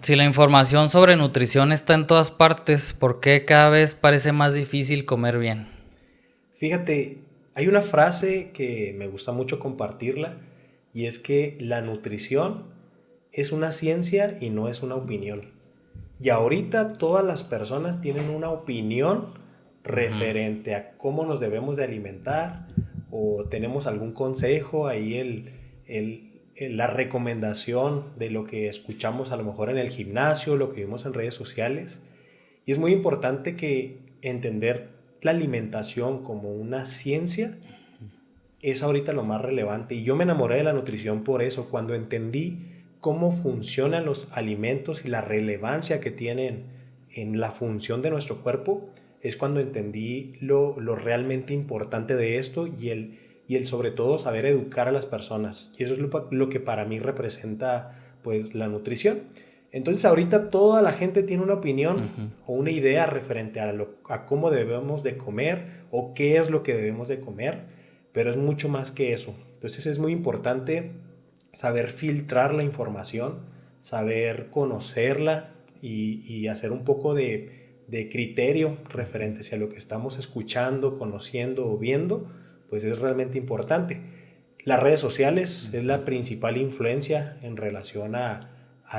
si la información sobre nutrición está en todas partes, ¿por qué cada vez parece más difícil comer bien? Fíjate, hay una frase que me gusta mucho compartirla y es que la nutrición es una ciencia y no es una opinión. Y ahorita todas las personas tienen una opinión Ujú. referente a cómo nos debemos de alimentar o tenemos algún consejo, ahí la recomendación de lo que escuchamos a lo mejor en el gimnasio, lo que vimos en redes sociales. Y es muy importante que entender la alimentación como una ciencia es ahorita lo más relevante. Y yo me enamoré de la nutrición por eso, cuando entendí cómo funcionan los alimentos y la relevancia que tienen en la función de nuestro cuerpo, es cuando entendí lo realmente importante de esto y el sobre todo saber educar a las personas. Y eso es lo que para mí representa pues la nutrición. Entonces ahorita toda la gente tiene una opinión Ujú. o una idea referente a cómo debemos de comer o qué es lo que debemos de comer, pero es mucho más que eso. Entonces es muy importante saber filtrar la información, saber conocerla y hacer un poco de criterio referente a lo que estamos escuchando, conociendo o viendo, pues es realmente importante. Las redes sociales es la principal influencia en relación a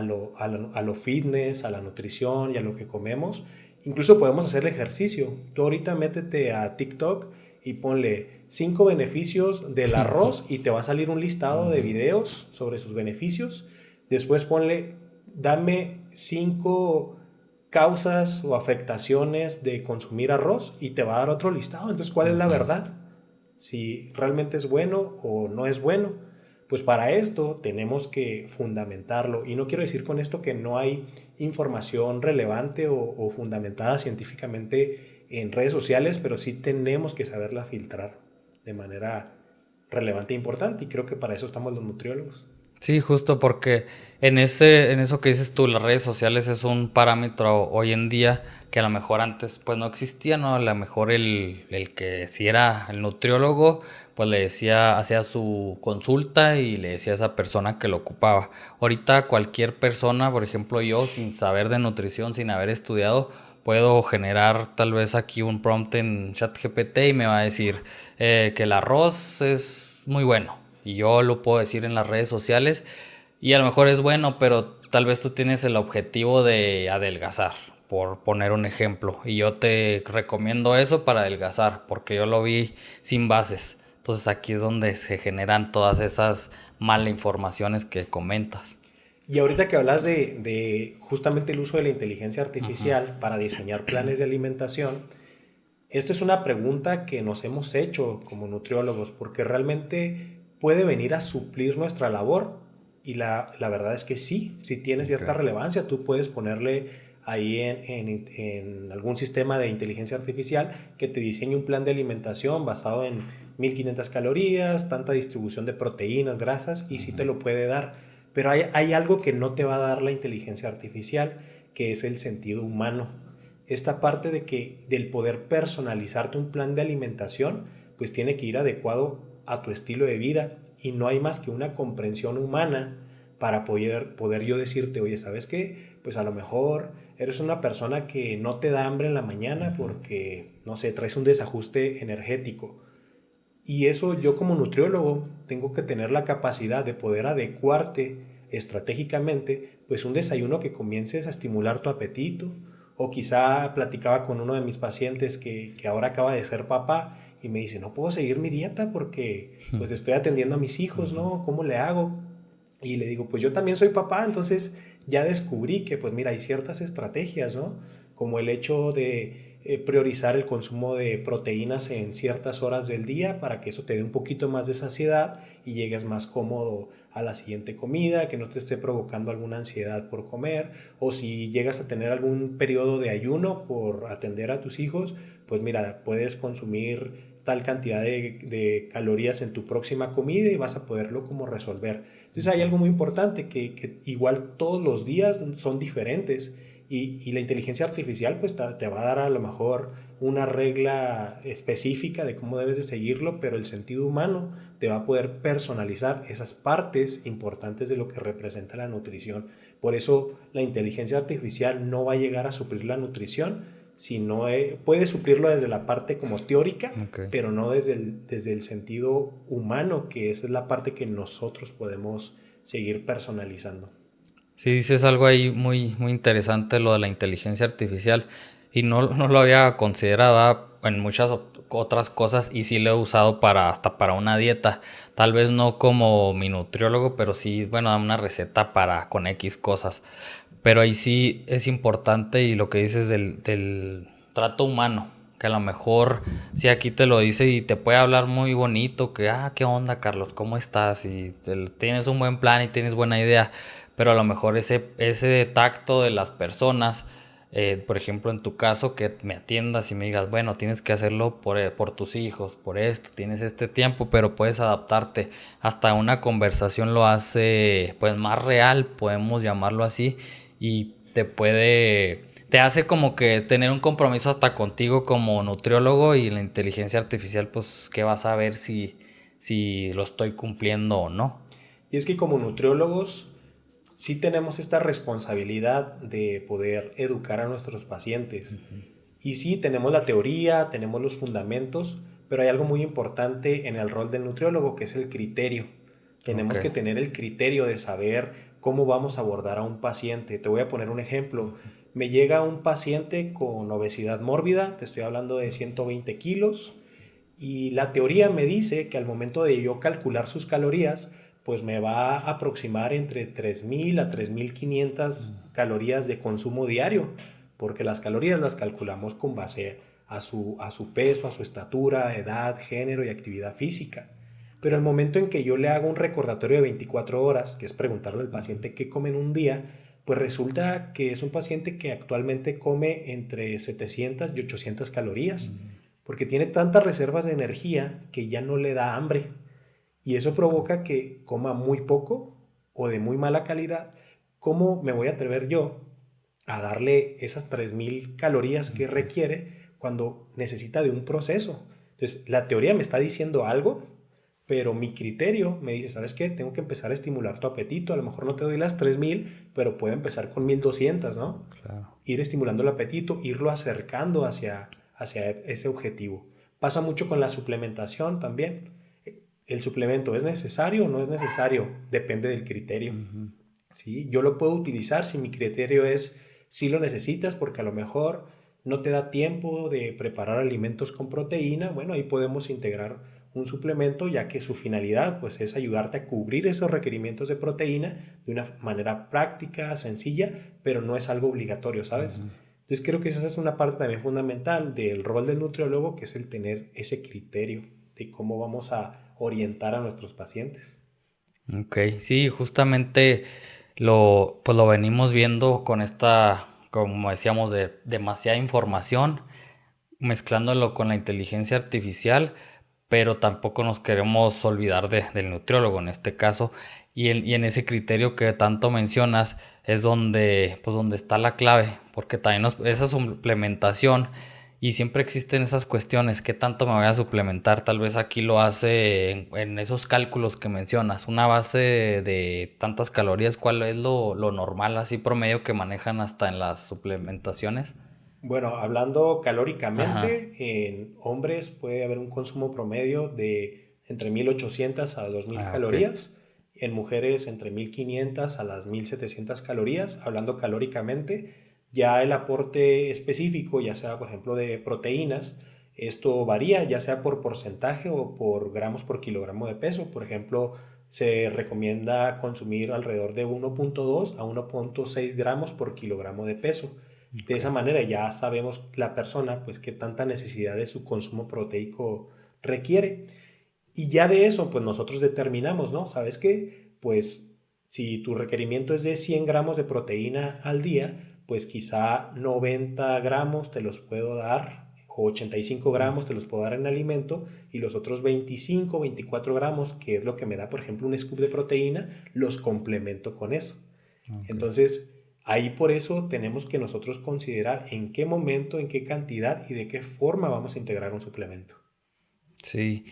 lo fitness, a la nutrición y a lo que comemos. Incluso podemos hacer ejercicio. Tú ahorita métete a TikTok y ponle 5 beneficios del arroz y te va a salir un listado de Ujú. videos sobre sus beneficios. Después ponle, dame 5 causas o afectaciones de consumir arroz y te va a dar otro listado. Entonces, ¿cuál es la Ujú. verdad? Si realmente es bueno o no es bueno. Pues para esto tenemos que fundamentarlo. Y no quiero decir con esto que no hay información relevante o fundamentada científicamente en redes sociales, pero sí tenemos que saberla filtrar de manera relevante e importante. Y creo que para eso estamos los nutriólogos. Sí, justo porque en eso que dices tú, las redes sociales es un parámetro hoy en día que a lo mejor antes pues no existía, ¿no? A lo mejor el que si era el nutriólogo, pues le decía, hacía su consulta y le decía a esa persona que lo ocupaba. Ahorita cualquier persona, por ejemplo yo, sin saber de nutrición, sin haber estudiado, puedo generar tal vez aquí un prompt en ChatGPT y me va a decir que el arroz es muy bueno y yo lo puedo decir en las redes sociales y a lo mejor es bueno, pero tal vez tú tienes el objetivo de adelgazar, por poner un ejemplo, y yo te recomiendo eso para adelgazar, porque yo lo vi sin bases. Entonces aquí es donde se generan todas esas malas informaciones que comentas. Y ahorita que hablas de justamente el uso de la inteligencia artificial para diseñar planes de alimentación, esto es una pregunta que nos hemos hecho como nutriólogos porque realmente puede venir a suplir nuestra labor y la verdad es que sí, sí tiene cierta Okay. relevancia. Tú puedes ponerle ahí en algún sistema de inteligencia artificial que te diseñe un plan de alimentación basado en 1500 calorías, tanta distribución de proteínas, grasas y sí te lo puede dar. Pero hay algo que no te va a dar la inteligencia artificial, que es el sentido humano, esta parte de que del poder personalizarte un plan de alimentación, pues tiene que ir adecuado a tu estilo de vida y no hay más que una comprensión humana para poder yo decirte, oye, ¿sabes qué? Pues a lo mejor eres una persona que no te da hambre en la mañana porque, no sé, traes un desajuste energético. Y eso yo como nutriólogo tengo que tener la capacidad de poder adecuarte estratégicamente, pues un desayuno que comiences a estimular tu apetito. O quizá platicaba con uno de mis pacientes que ahora acaba de ser papá y me dice, no puedo seguir mi dieta porque pues estoy atendiendo a mis hijos, ¿no? ¿Cómo le hago? Y le digo, pues yo también soy papá, entonces ya descubrí que pues mira, hay ciertas estrategias, ¿no? Como el hecho de priorizar el consumo de proteínas en ciertas horas del día para que eso te dé un poquito más de saciedad y llegues más cómodo a la siguiente comida, que no te esté provocando alguna ansiedad por comer, o si llegas a tener algún periodo de ayuno por atender a tus hijos, pues mira, puedes consumir tal cantidad de calorías en tu próxima comida y vas a poderlo como resolver. Entonces hay algo muy importante que igual todos los días son diferentes Y la inteligencia artificial pues te va a dar a lo mejor una regla específica de cómo debes de seguirlo, pero el sentido humano te va a poder personalizar esas partes importantes de lo que representa la nutrición. Por eso la inteligencia artificial no va a llegar a suplir la nutrición, sino puede suplirlo desde la parte como teórica, Ok. pero no desde el sentido humano, que esa es la parte que nosotros podemos seguir personalizando. Sí, dices algo ahí muy, muy interesante, lo de la inteligencia artificial, y no lo había considerado en muchas otras cosas, y sí lo he usado hasta para una dieta. Tal vez no como mi nutriólogo, pero sí, bueno, dame una receta con X cosas. Pero ahí sí es importante, y lo que dices del trato humano, que a lo mejor si aquí te lo dice y te puede hablar muy bonito, que, ¿qué onda, Carlos? ¿Cómo estás? Y tienes un buen plan y tienes buena idea, pero a lo mejor ese tacto de las personas, por ejemplo, en tu caso, que me atiendas y me digas, bueno, tienes que hacerlo por tus hijos, por esto, tienes este tiempo, pero puedes adaptarte. Hasta una conversación lo hace, pues, más real, podemos llamarlo así, y te hace como que tener un compromiso hasta contigo como nutriólogo, y la inteligencia artificial, pues, que vas a ver si lo estoy cumpliendo o no. Y es que como nutriólogos sí tenemos esta responsabilidad de poder educar a nuestros pacientes. Y sí, tenemos la teoría, tenemos los fundamentos, pero hay algo muy importante en el rol del nutriólogo, que es el criterio. Ok. Tenemos que tener el criterio de saber cómo vamos a abordar a un paciente. Te voy a poner un ejemplo. Me llega un paciente con obesidad mórbida, te estoy hablando de 120 kilos, y la teoría me dice que al momento de yo calcular sus calorías, pues me va a aproximar entre 3.000 a 3.500 calorías de consumo diario, porque las calorías las calculamos con base a su peso, a su estatura, edad, género y actividad física. Pero el momento en que yo le hago un recordatorio de 24 horas, que es preguntarle al paciente qué come en un día, pues resulta que es un paciente que actualmente come entre 700 y 800 calorías, porque tiene tantas reservas de energía que ya no le da hambre. Y eso provoca que coma muy poco o de muy mala calidad. ¿Cómo me voy a atrever yo a darle esas 3.000 calorías que requiere cuando necesita de un proceso? Entonces, la teoría me está diciendo algo, pero mi criterio me dice, ¿sabes qué? Tengo que empezar a estimular tu apetito. A lo mejor no te doy las 3.000, pero puedo empezar con 1.200, ¿no? Claro. Ir estimulando el apetito, irlo acercando hacia ese objetivo. Pasa mucho con la suplementación también. ¿El suplemento es necesario o no es necesario? Depende del criterio. ¿Sí? Yo lo puedo utilizar si mi criterio es si lo necesitas porque a lo mejor no te da tiempo de preparar alimentos con proteína. Bueno, ahí podemos integrar un suplemento ya que su finalidad pues es ayudarte a cubrir esos requerimientos de proteína de una manera práctica, sencilla, pero no es algo obligatorio, ¿sabes? Entonces creo que esa es una parte también fundamental del rol del nutriólogo, que es el tener ese criterio de cómo vamos a orientar a nuestros pacientes. Ok, sí, justamente pues lo venimos viendo con esta, como decíamos, de demasiada información, mezclándolo con la inteligencia artificial, pero tampoco nos queremos olvidar del nutriólogo en este caso, y en ese criterio que tanto mencionas es donde está la clave, porque también esa suplementación, y siempre existen esas cuestiones: ¿qué tanto me voy a suplementar? Tal vez aquí lo hace en esos cálculos que mencionas, una base de tantas calorías. ¿Cuál es lo normal, así promedio, que manejan hasta en las suplementaciones? Bueno, hablando Ajá. calóricamente, en hombres puede haber un consumo promedio de entre 1.800 a 2.000 Ok. calorías, en mujeres entre 1.500 a las 1.700 calorías, hablando calóricamente. Ya el aporte específico, ya sea por ejemplo de proteínas, esto varía ya sea por porcentaje o por gramos por kilogramo de peso. Por ejemplo, se recomienda consumir alrededor de 1.2 a 1.6 gramos por kilogramo de peso. De Ok. esa manera ya sabemos la persona pues qué tanta necesidad de su consumo proteico requiere. Y ya de eso pues nosotros determinamos, ¿no? ¿Sabes qué? Pues si tu requerimiento es de 100 gramos de proteína al día, pues quizá 90 gramos te los puedo dar, o 85 gramos te los puedo dar en alimento, y los otros 25, 24 gramos, que es lo que me da por ejemplo un scoop de proteína, los complemento con eso. Ok. Entonces, Ahí por eso tenemos que nosotros considerar en qué momento, en qué cantidad y de qué forma vamos a integrar un suplemento. Sí.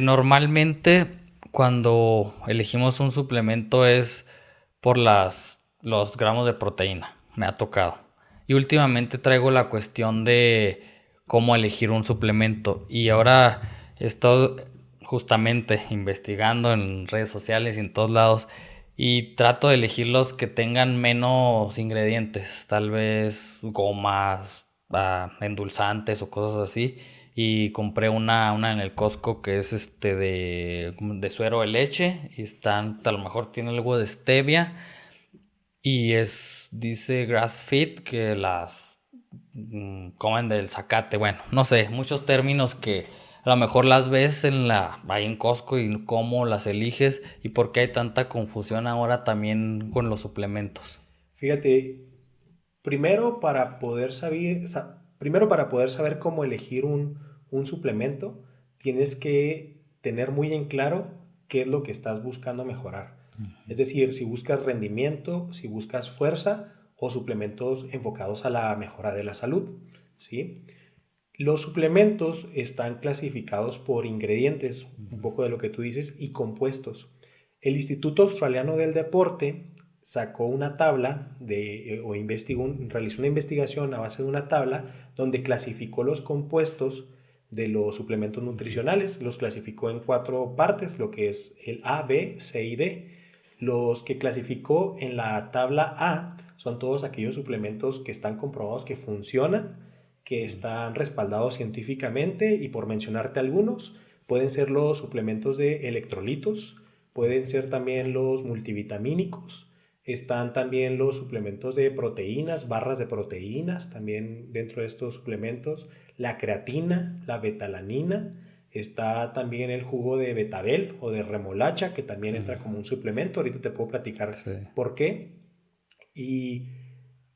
Normalmente cuando elegimos un suplemento es por los gramos de proteína. Me ha tocado. Y últimamente traigo la cuestión de cómo elegir un suplemento. Y ahora he estado justamente investigando en redes sociales y en todos lados. Y trato de elegir los que tengan menos ingredientes. Tal vez gomas, endulzantes o cosas así. Y compré una en el Costco que es de suero de leche. Y a lo mejor tiene algo de stevia. Y dice grass feed que las comen del zacate. Bueno, no sé, muchos términos que a lo mejor las ves ahí en Costco y cómo las eliges y por qué hay tanta confusión ahora también con los suplementos. Fíjate, primero para poder saber cómo elegir un suplemento, tienes que tener muy en claro qué es lo que estás buscando mejorar. Es decir, si buscas rendimiento, si buscas fuerza o suplementos enfocados a la mejora de la salud, ¿sí? Los suplementos están clasificados por ingredientes, un poco de lo que tú dices, y compuestos. El Instituto Australiano del Deporte sacó una tabla realizó una investigación a base de una tabla donde clasificó los compuestos de los suplementos nutricionales. Los clasificó en 4 partes, lo que es el A, B, C y D. Los que clasificó en la tabla A son todos aquellos suplementos que están comprobados que funcionan, que están respaldados científicamente, y por mencionarte algunos, pueden ser los suplementos de electrolitos, pueden ser también los multivitamínicos, están también los suplementos de proteínas, barras de proteínas, también dentro de estos suplementos, la creatina, la betalanina, está también el jugo de betabel o de remolacha, que también entra como un suplemento, ahorita te puedo platicar Sí. por qué. Y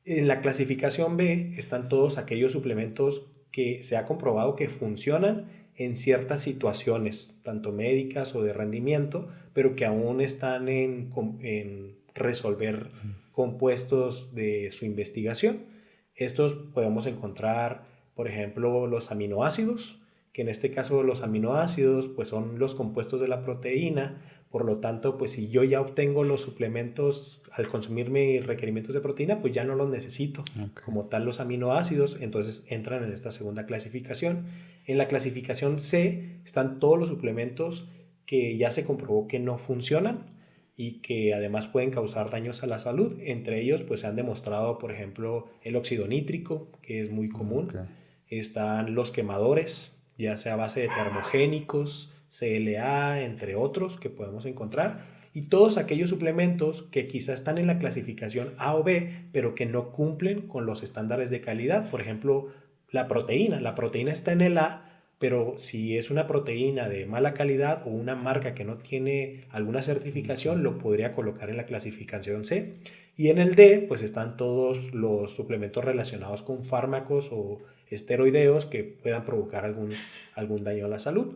en la clasificación B están todos aquellos suplementos que se ha comprobado que funcionan en ciertas situaciones, tanto médicas o de rendimiento, pero que aún están en resolver compuestos de su investigación. Estos podemos encontrar, por ejemplo, los aminoácidos, que en este caso los aminoácidos pues son los compuestos de la proteína. Por lo tanto, pues si yo ya obtengo los suplementos al consumir mis requerimientos de proteína, pues ya no los necesito. Okay. Como tal, los aminoácidos, entonces entran en esta segunda clasificación. En la clasificación C están todos los suplementos que ya se comprobó que no funcionan y que además pueden causar daños a la salud. Entre ellos, pues se han demostrado, por ejemplo, el óxido nítrico, que es muy común. Okay. Están los quemadores, ya sea a base de termogénicos, CLA, entre otros que podemos encontrar, y todos aquellos suplementos que quizá están en la clasificación A o B, pero que no cumplen con los estándares de calidad. Por ejemplo, la proteína está en el A, pero si es una proteína de mala calidad o una marca que no tiene alguna certificación, lo podría colocar en la clasificación C. Y en el D, pues están todos los suplementos relacionados con fármacos o esteroideos que puedan provocar algún daño a la salud.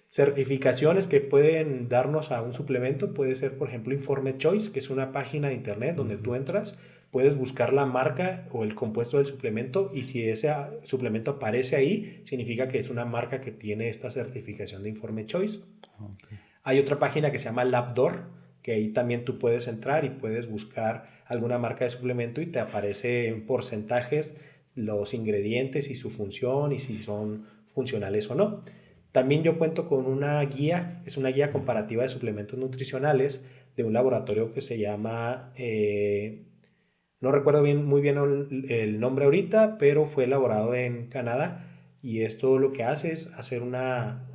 Certificaciones que pueden darnos a un suplemento puede ser, por ejemplo, Informe Choice, que es una página de internet donde tú entras, puedes buscar la marca o el compuesto del suplemento, y si ese suplemento aparece ahí, significa que es una marca que tiene esta certificación de Informe Choice. Okay. Hay otra página que se llama Labdoor, que ahí también tú puedes entrar y puedes buscar alguna marca de suplemento y te aparece en porcentajes los ingredientes y su función y si son funcionales o no. También yo cuento con una guía, es una guía comparativa de suplementos nutricionales de un laboratorio que se llama, no recuerdo muy bien el nombre ahorita, pero fue elaborado en Canadá, y esto lo que hace es hacer un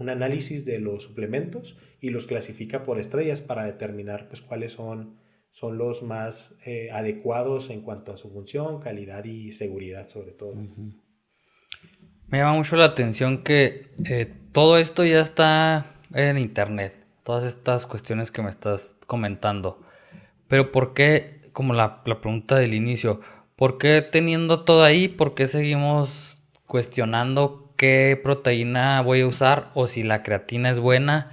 análisis de los suplementos y los clasifica por estrellas para determinar pues cuáles son los más adecuados en cuanto a su función, calidad y seguridad sobre todo. Uh-huh. Me llama mucho la atención que todo esto ya está en internet, todas estas cuestiones que me estás comentando. Pero ¿por qué, como la pregunta del inicio, por qué teniendo todo ahí, por qué seguimos cuestionando qué proteína voy a usar o si la creatina es buena?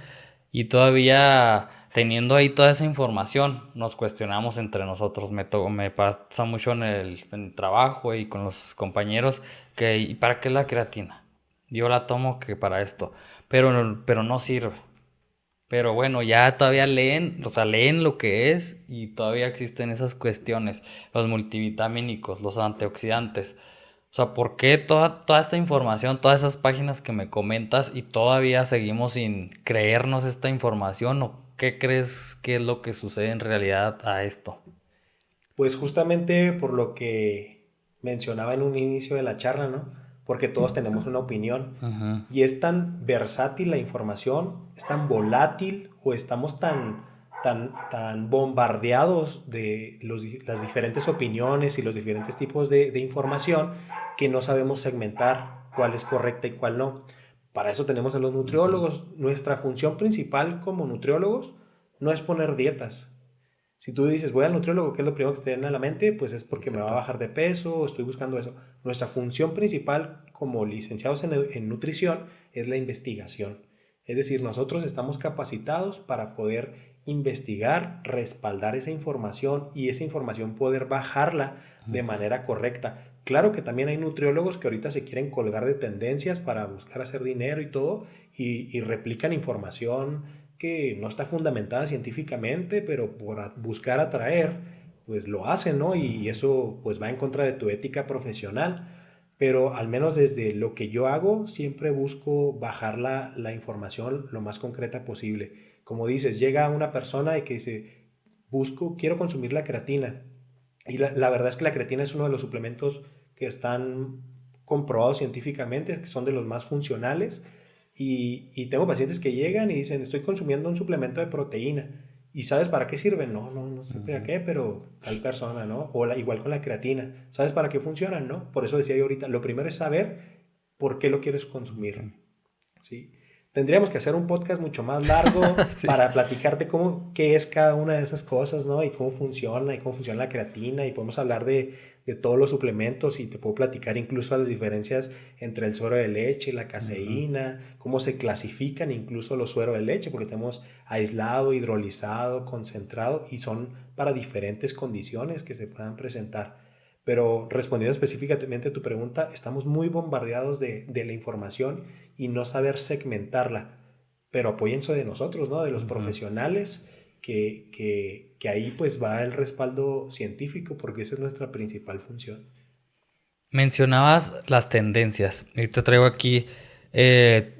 Y todavía teniendo ahí toda esa información, nos cuestionamos entre nosotros. Me pasa mucho en el trabajo y con los compañeros que, ¿y para qué la creatina? Yo la tomo que para esto, pero no sirve. Pero bueno, ya todavía leen, o sea, leen lo que es y todavía existen esas cuestiones, los multivitamínicos, los antioxidantes. O sea, ¿por qué toda esta información, todas esas páginas que me comentas y todavía seguimos sin creernos esta información? ¿O qué crees que es lo que sucede en realidad a esto? Pues justamente por lo que mencionaba en un inicio de la charla, ¿no? Porque todos tenemos una opinión. Ujú. Y es tan versátil la información, es tan volátil o estamos tan bombardeados de las diferentes opiniones y los diferentes tipos de información que no sabemos segmentar cuál es correcta y cuál no. Para eso tenemos a los nutriólogos. Nuestra función principal como nutriólogos no es poner dietas. Si tú dices, voy al nutriólogo, ¿qué es lo primero que te viene a la mente? Pues es porque me va a Cierto. bajar de peso o estoy buscando eso. Nuestra función principal como licenciados en nutrición es la investigación. Es decir, nosotros estamos capacitados para poder investigar, respaldar esa información y esa información poder bajarla de manera correcta. Claro que también hay nutriólogos que ahorita se quieren colgar de tendencias para buscar hacer dinero y todo y replican información que no está fundamentada científicamente, pero por buscar atraer, pues lo hacen, ¿no? Y eso pues va en contra de tu ética profesional. Pero al menos desde lo que yo hago, siempre busco bajar la información lo más concreta posible. Como dices, llega una persona y que dice, quiero consumir la creatina. Y la verdad es que la creatina es uno de los suplementos que están comprobados científicamente, que son de los más funcionales. Y tengo pacientes que llegan y dicen, estoy consumiendo un suplemento de proteína. ¿Y sabes para qué sirve? No sé para qué, pero tal persona, ¿no? Igual con la creatina. ¿Sabes para qué funcionan? ¿No? Por eso decía yo ahorita, lo primero es saber por qué lo quieres consumir. ¿Sí? Tendríamos que hacer un podcast mucho más largo Sí. para platicarte qué es cada una de esas cosas, ¿no? Y cómo funciona la creatina, y podemos hablar de todos los suplementos, y te puedo platicar incluso las diferencias entre el suero de leche y la caseína, cómo se clasifican incluso los sueros de leche, porque tenemos aislado, hidrolizado, concentrado, y son para diferentes condiciones que se puedan presentar. Pero respondiendo específicamente a tu pregunta, estamos muy bombardeados de la información y no saber segmentarla. Pero apóyense de nosotros, ¿no? De los Ujú. profesionales, que ahí pues va el respaldo científico, porque esa es nuestra principal función. Mencionabas las tendencias y te traigo aquí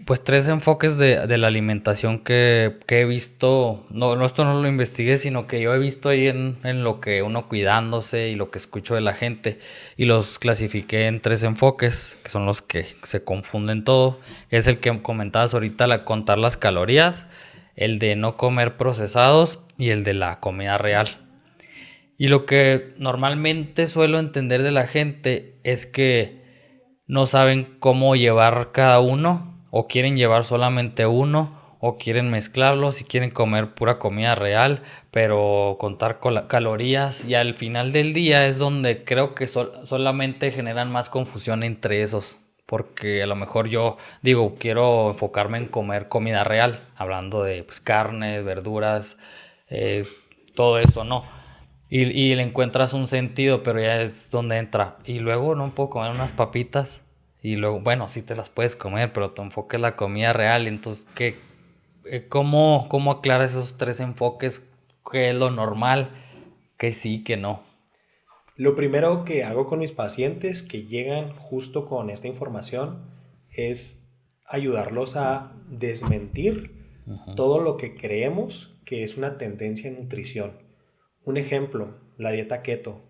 pues tres enfoques de la alimentación que he visto. No, esto no lo investigué, sino que yo he visto ahí en lo que uno cuidándose y lo que escucho de la gente, y los clasifiqué en tres enfoques, que son los que se confunden todo. Es el que comentabas ahorita, contar las calorías, el de no comer procesados y el de la comida real. Y lo que normalmente suelo entender de la gente es que no saben cómo llevar cada uno, o quieren llevar solamente uno, o quieren mezclarlos y quieren comer pura comida real, pero contar calorías. Y al final del día es donde creo que solamente generan más confusión entre esos. Porque a lo mejor yo digo, quiero enfocarme en comer comida real, hablando de pues, carnes, verduras, eh, todo esto, ¿no? Y le encuentras un sentido, pero ya es donde entra. Y luego no puedo comer unas papitas. Y luego, bueno, sí te las puedes comer, pero tu enfoque es la comida real. Entonces, ¿cómo aclaras esos tres enfoques? ¿Qué es lo normal? ¿Qué sí, que no? Lo primero que hago con mis pacientes que llegan justo con esta información es ayudarlos a desmentir todo lo que creemos que es una tendencia en nutrición. Un ejemplo, la dieta keto.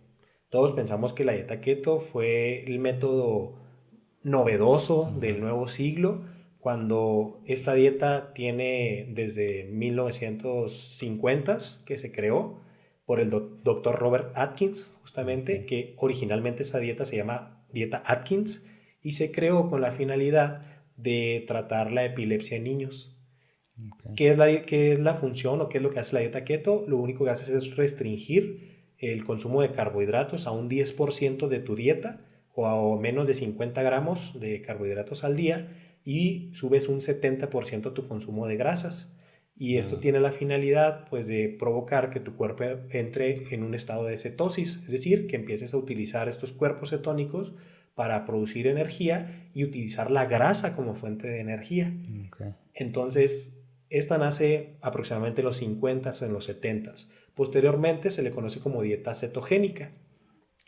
Todos pensamos que la dieta keto fue el método novedoso del nuevo siglo, cuando esta dieta tiene desde 1950 que se creó por el doctor Robert Atkins, justamente, Okay. que originalmente esa dieta se llama dieta Atkins y se creó con la finalidad de tratar la epilepsia en niños. Okay. ¿Qué es la función o qué es lo que hace la dieta keto? Lo único que hace es restringir el consumo de carbohidratos a un 10% de tu dieta o a menos de 50 gramos de carbohidratos al día, y subes un 70% tu consumo de grasas. Y esto tiene la finalidad pues de provocar que tu cuerpo entre en un estado de cetosis, es decir, que empieces a utilizar estos cuerpos cetónicos para producir energía y utilizar la grasa como fuente de energía. Okay. Entonces, esta nace aproximadamente en los 50, en los 70. Posteriormente se le conoce como dieta cetogénica.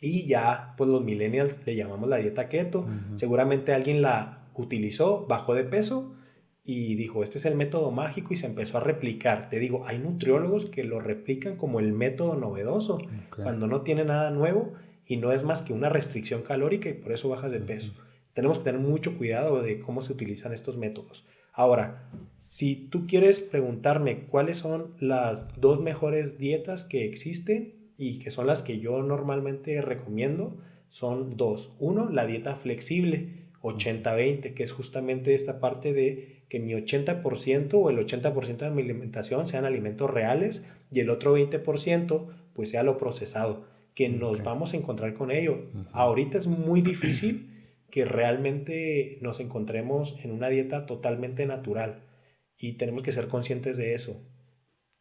Y ya, pues los millennials le llamamos la dieta keto. Seguramente alguien la utilizó, bajó de peso y dijo, este es el método mágico y se empezó a replicar. Te digo, hay nutriólogos que lo replican como el método novedoso, Okay. cuando no tiene nada nuevo y no es más que una restricción calórica y por eso bajas de peso. Tenemos que tener mucho cuidado de cómo se utilizan estos métodos. Ahora, si tú quieres preguntarme cuáles son las dos mejores dietas que existen y que son las que yo normalmente recomiendo, son dos. Uno, la dieta flexible 80-20, que es justamente esta parte de que mi 80% o el 80% de mi alimentación sean alimentos reales y el otro 20% pues sea lo procesado, que nos vamos a encontrar con ello. Ahorita es muy difícil que realmente nos encontremos en una dieta totalmente natural y tenemos que ser conscientes de eso.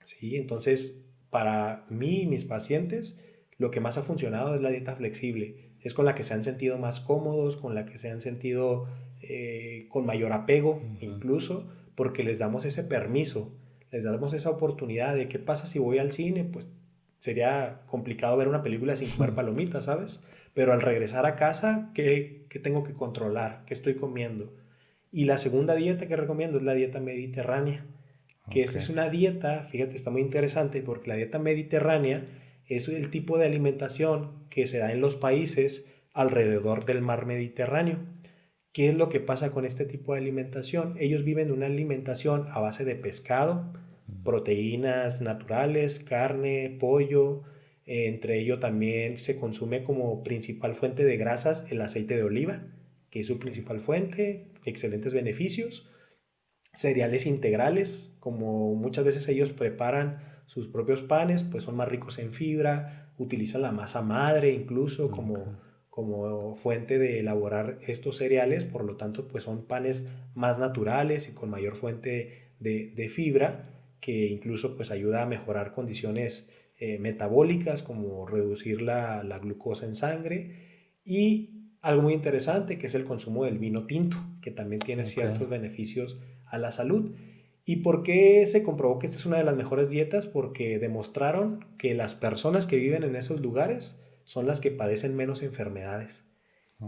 ¿Sí? Entonces, para mí y mis pacientes, lo que más ha funcionado es la dieta flexible. Es con la que se han sentido más cómodos, con la que se han sentido con mayor apego, incluso, porque les damos ese permiso, les damos esa oportunidad de qué pasa si voy al cine, pues sería complicado ver una película sin comer palomitas, ¿sabes? Pero al regresar a casa, ¿qué tengo que controlar? ¿Qué estoy comiendo? Y la segunda dieta que recomiendo es la dieta mediterránea, que esa Okay. es una dieta, fíjate, está muy interesante porque la dieta mediterránea es el tipo de alimentación que se da en los países alrededor del mar Mediterráneo. ¿Qué es lo que pasa con este tipo de alimentación? Ellos viven una alimentación a base de pescado, proteínas naturales, carne, pollo. Entre ello también se consume como principal fuente de grasas el aceite de oliva, que es su principal fuente, excelentes beneficios. Cereales integrales, como muchas veces ellos preparan sus propios panes, pues son más ricos en fibra, utilizan la masa madre incluso como fuente de elaborar estos cereales, por lo tanto pues son panes más naturales y con mayor fuente de fibra, que incluso pues ayuda a mejorar condiciones metabólicas como reducir la glucosa en sangre y algo muy interesante que es el consumo del vino tinto, que también tiene Okay. ciertos beneficios a la salud. ¿Y por qué se comprobó que esta es una de las mejores dietas? Porque demostraron que las personas que viven en esos lugares son las que padecen menos enfermedades.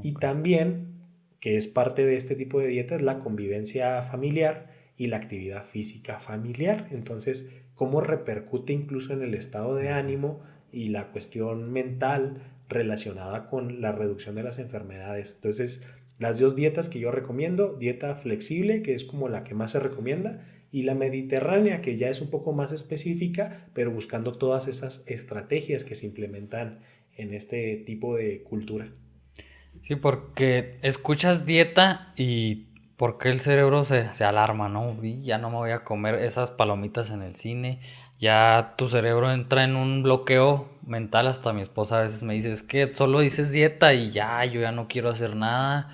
Y Okay. también, que es parte de este tipo de dietas, la convivencia familiar y la actividad física familiar. Entonces, cómo repercute incluso en el estado de ánimo y la cuestión mental relacionada con la reducción de las enfermedades. Entonces, las dos dietas que yo recomiendo, dieta flexible, que es como la que más se recomienda, y la mediterránea, que ya es un poco más específica, pero buscando todas esas estrategias que se implementan en este tipo de cultura. Sí, porque escuchas dieta y porque el cerebro se alarma, ¿no? Y ya no me voy a comer esas palomitas en el cine. Ya tu cerebro entra en un bloqueo mental. Hasta mi esposa a veces me dice, es que solo dices dieta y ya, yo ya no quiero hacer nada.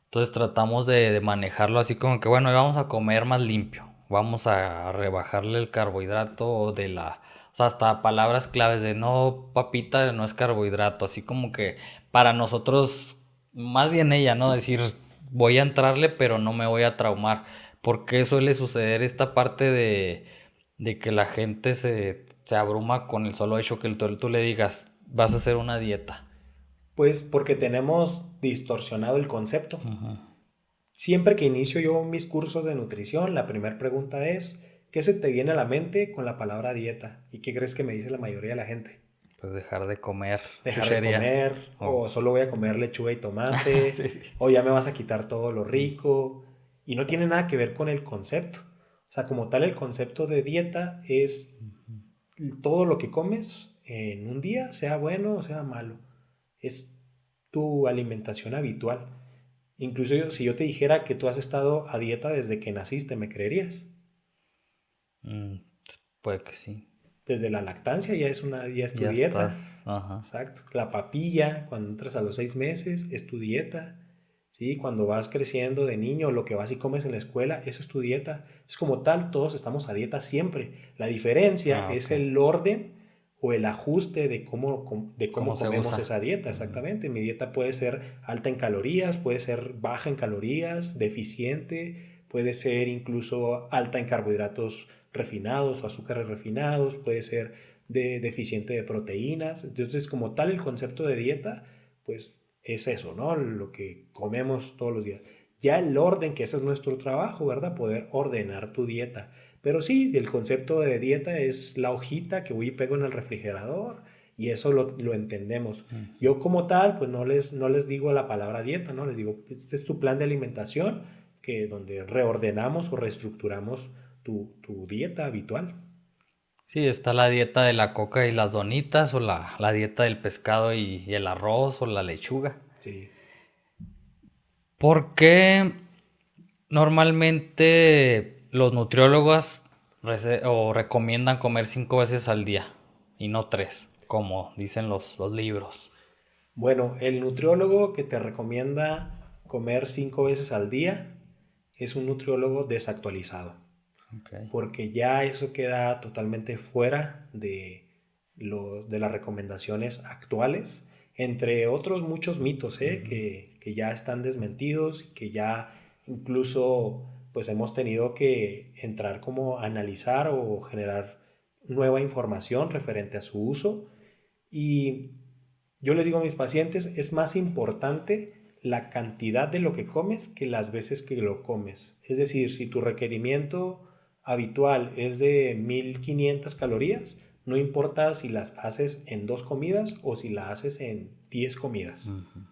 Entonces tratamos de manejarlo así como que, bueno, vamos a comer más limpio. Vamos a rebajarle el carbohidrato de la... O sea, hasta palabras claves de no, papita, no es carbohidrato. Así como que para nosotros, más bien ella, ¿no? Decir, voy a entrarle, pero no me voy a traumar. Porque suele suceder esta parte de que la gente se abruma con el solo hecho que tú le digas, vas a hacer una dieta. Pues porque tenemos distorsionado el concepto. Siempre que inicio yo mis cursos de nutrición, la primera pregunta es, ¿qué se te viene a la mente con la palabra dieta? ¿Y qué crees que me dice la mayoría de la gente? Pues dejar de comer Dejar de chucherías. comer, Oh. o solo voy a comer lechuga y tomate, Sí. o ya me vas a quitar todo lo rico. Y no tiene nada que ver con el concepto. O sea, como tal, el concepto de dieta es todo lo que comes en un día, sea bueno o sea malo. Es tu alimentación habitual. Incluso si yo te dijera que tú has estado a dieta desde que naciste, ¿me creerías? Mm, puede que sí. Desde la lactancia ya es tu Ya dieta. estás. Ajá. Exacto. La papilla, cuando entras a los 6 meses, es tu dieta. ¿sí? Cuando vas creciendo de niño, lo que vas y comes en la escuela, eso es tu dieta. Es como tal, todos estamos a dieta siempre. La diferencia Ah, es ok. el orden o el ajuste de cómo ¿Cómo se comemos usa? esa dieta, Ujú. exactamente. Mi dieta puede ser alta en calorías, puede ser baja en calorías, deficiente, puede ser incluso alta en carbohidratos refinados o azúcares refinados, puede ser deficiente de proteínas. Entonces, como tal, el concepto de dieta, pues es eso, ¿no? Lo que comemos todos los días. Ya el orden, que ese es nuestro trabajo, ¿verdad? Poder ordenar tu dieta. Pero sí, el concepto de dieta es la hojita que voy y pego en el refrigerador y eso lo entendemos. Ujú. Yo como tal, pues no les digo la palabra dieta, ¿no? Les digo, este es tu plan de alimentación que donde reordenamos o reestructuramos tu dieta habitual. Sí, está la dieta de la coca y las donitas, o la dieta del pescado y el arroz o la lechuga. Sí. ¿Por qué normalmente los nutriólogos o recomiendan comer 5 veces al día y no tres, como dicen los libros? Bueno, el nutriólogo que te recomienda comer 5 veces al día es un nutriólogo desactualizado, Ok. porque ya eso queda totalmente fuera de las recomendaciones actuales, entre otros muchos mitos que ya están desmentidos, que ya incluso pues hemos tenido que entrar como a analizar o generar nueva información referente a su uso. Y yo les digo a mis pacientes, es más importante la cantidad de lo que comes que las veces que lo comes. Es decir, si tu requerimiento habitual es de 1500 calorías, no importa si las haces en 2 comidas o si las haces en 10 comidas,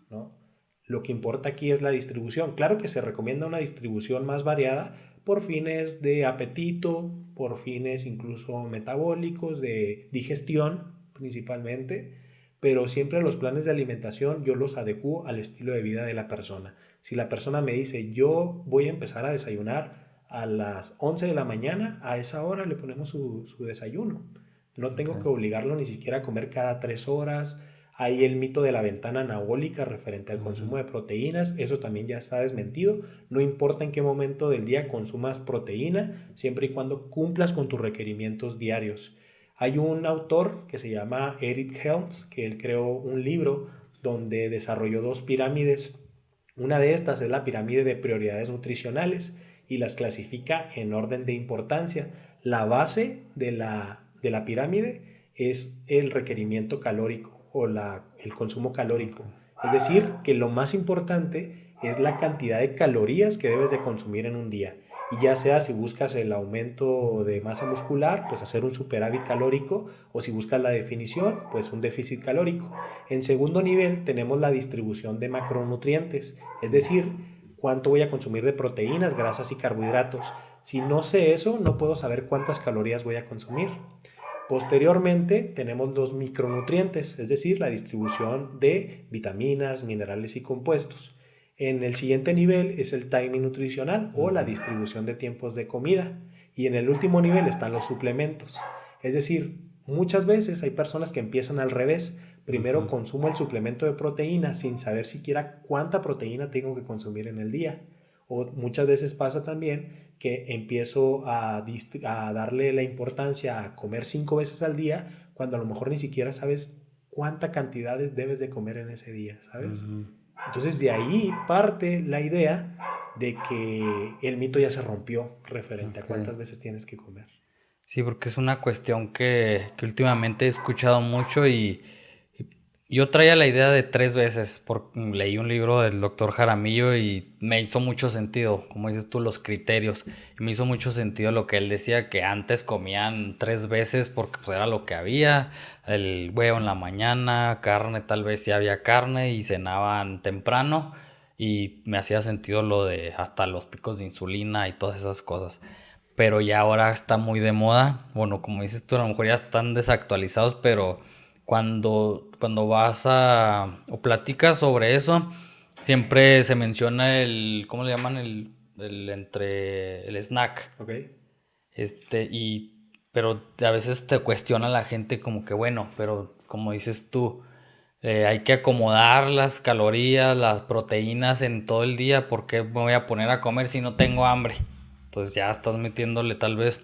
¿no? Lo que importa aquí es la distribución. Claro que se recomienda una distribución más variada por fines de apetito, por fines incluso metabólicos, de digestión principalmente, pero siempre los planes de alimentación yo los adecuo al estilo de vida de la persona. Si la persona me dice, yo voy a empezar a desayunar a las 11 de la mañana, a esa hora le ponemos su desayuno. No Ok. tengo que obligarlo ni siquiera a comer cada 3 horas. Hay el mito de la ventana anabólica referente al Ujú. consumo de proteínas, eso también ya está desmentido. No importa en qué momento del día consumas proteína, siempre y cuando cumplas con tus requerimientos diarios. Hay un autor que se llama Eric Helms, que él creó un libro donde desarrolló 2 pirámides. Una de estas es la pirámide de prioridades nutricionales y las clasifica en orden de importancia. La base de la pirámide es el requerimiento calórico o el consumo Ok. calórico. Es decir, que lo más importante es la cantidad de calorías que debes de consumir en un día. Y ya sea si buscas el aumento de masa muscular, pues hacer un superávit calórico, o si buscas la definición, pues un déficit calórico. En segundo nivel tenemos la distribución de macronutrientes, es decir, cuánto voy a consumir de proteínas, grasas y carbohidratos. Si no sé eso, no puedo saber cuántas calorías voy a consumir. Posteriormente tenemos los micronutrientes, es decir, la distribución de vitaminas, minerales y compuestos. En el siguiente nivel es el timing nutricional o la Ujú. distribución de tiempos de comida. Y en el último nivel están los suplementos. Es decir, muchas veces hay personas que empiezan al revés. Primero Ujú. consumo el suplemento de proteína sin saber siquiera cuánta proteína tengo que consumir en el día. O muchas veces pasa también que empiezo a darle la importancia a comer 5 veces al día cuando a lo mejor ni siquiera sabes cuánta cantidad debes de comer en ese día, ¿sabes? Ujú. Entonces de ahí parte la idea de que el mito ya se rompió referente a Ok. cuántas veces tienes que comer. Sí, porque es una cuestión que últimamente he escuchado mucho y yo traía la idea de 3 veces, porque leí un libro del doctor Jaramillo y me hizo mucho sentido, como dices tú, los criterios. Y me hizo mucho sentido lo que él decía, que antes comían 3 veces porque pues era lo que había, el huevo en la mañana, carne, tal vez si había carne y cenaban temprano. Y me hacía sentido lo de hasta los picos de insulina y todas esas cosas, pero ya ahora está muy de moda. Bueno, como dices tú, a lo mejor ya están desactualizados, pero cuando vas o platicas sobre eso, siempre se menciona ¿cómo le llaman? El snack. ¿Ok? Pero a veces te cuestiona la gente como que, bueno, pero como dices tú, Hay que acomodar las calorías, las proteínas en todo el día, porque me voy a poner a comer si no tengo hambre. Entonces ya estás metiéndole tal vez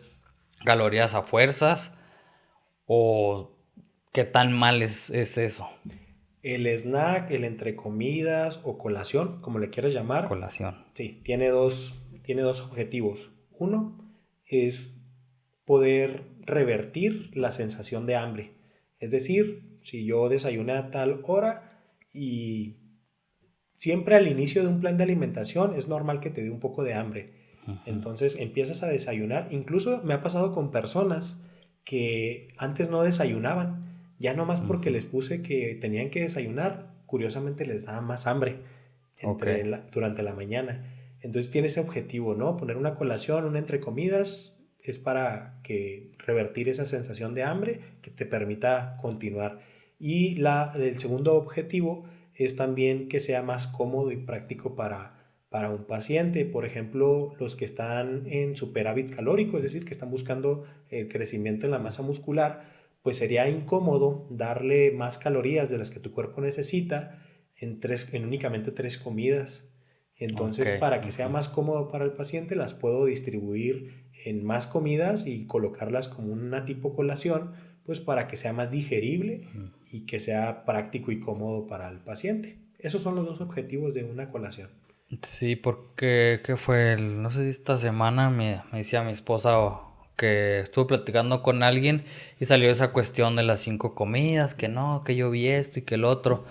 calorías a fuerzas, o qué tan mal es eso, El snack, el entre comidas o colación, como le quieras llamar, colación. sí, tiene dos objetivos. Uno es poder revertir la sensación de hambre. Es decir, si yo desayuné a tal hora y siempre al inicio de un plan de alimentación es normal que te dé un poco de hambre. Entonces empiezas a desayunar. Incluso me ha pasado con personas que antes no desayunaban. Ya nomás porque les puse que tenían que desayunar, curiosamente les daba más hambre Ok, durante la mañana. Entonces tiene ese objetivo, ¿no? Poner una colación, una entre comidas, es para que revertir esa sensación de hambre que te permita continuar. Y el segundo objetivo es también que sea más cómodo y práctico para un paciente. Por ejemplo, los que están en superávit calórico, es decir, que están buscando el crecimiento en la masa muscular, pues sería incómodo darle más calorías de las que tu cuerpo necesita en únicamente 3 comidas. ok. Entonces, para que sea más cómodo para el paciente, las puedo distribuir en más comidas y colocarlas como una tipo colación, pues para que sea más digerible y que sea práctico y cómodo para el paciente. Esos son los dos objetivos de una colación. Sí, porque ¿qué fue? No sé si esta semana me decía mi esposa que estuve platicando con alguien y salió esa cuestión de las 5 comidas, que no, que yo vi esto y que el otro.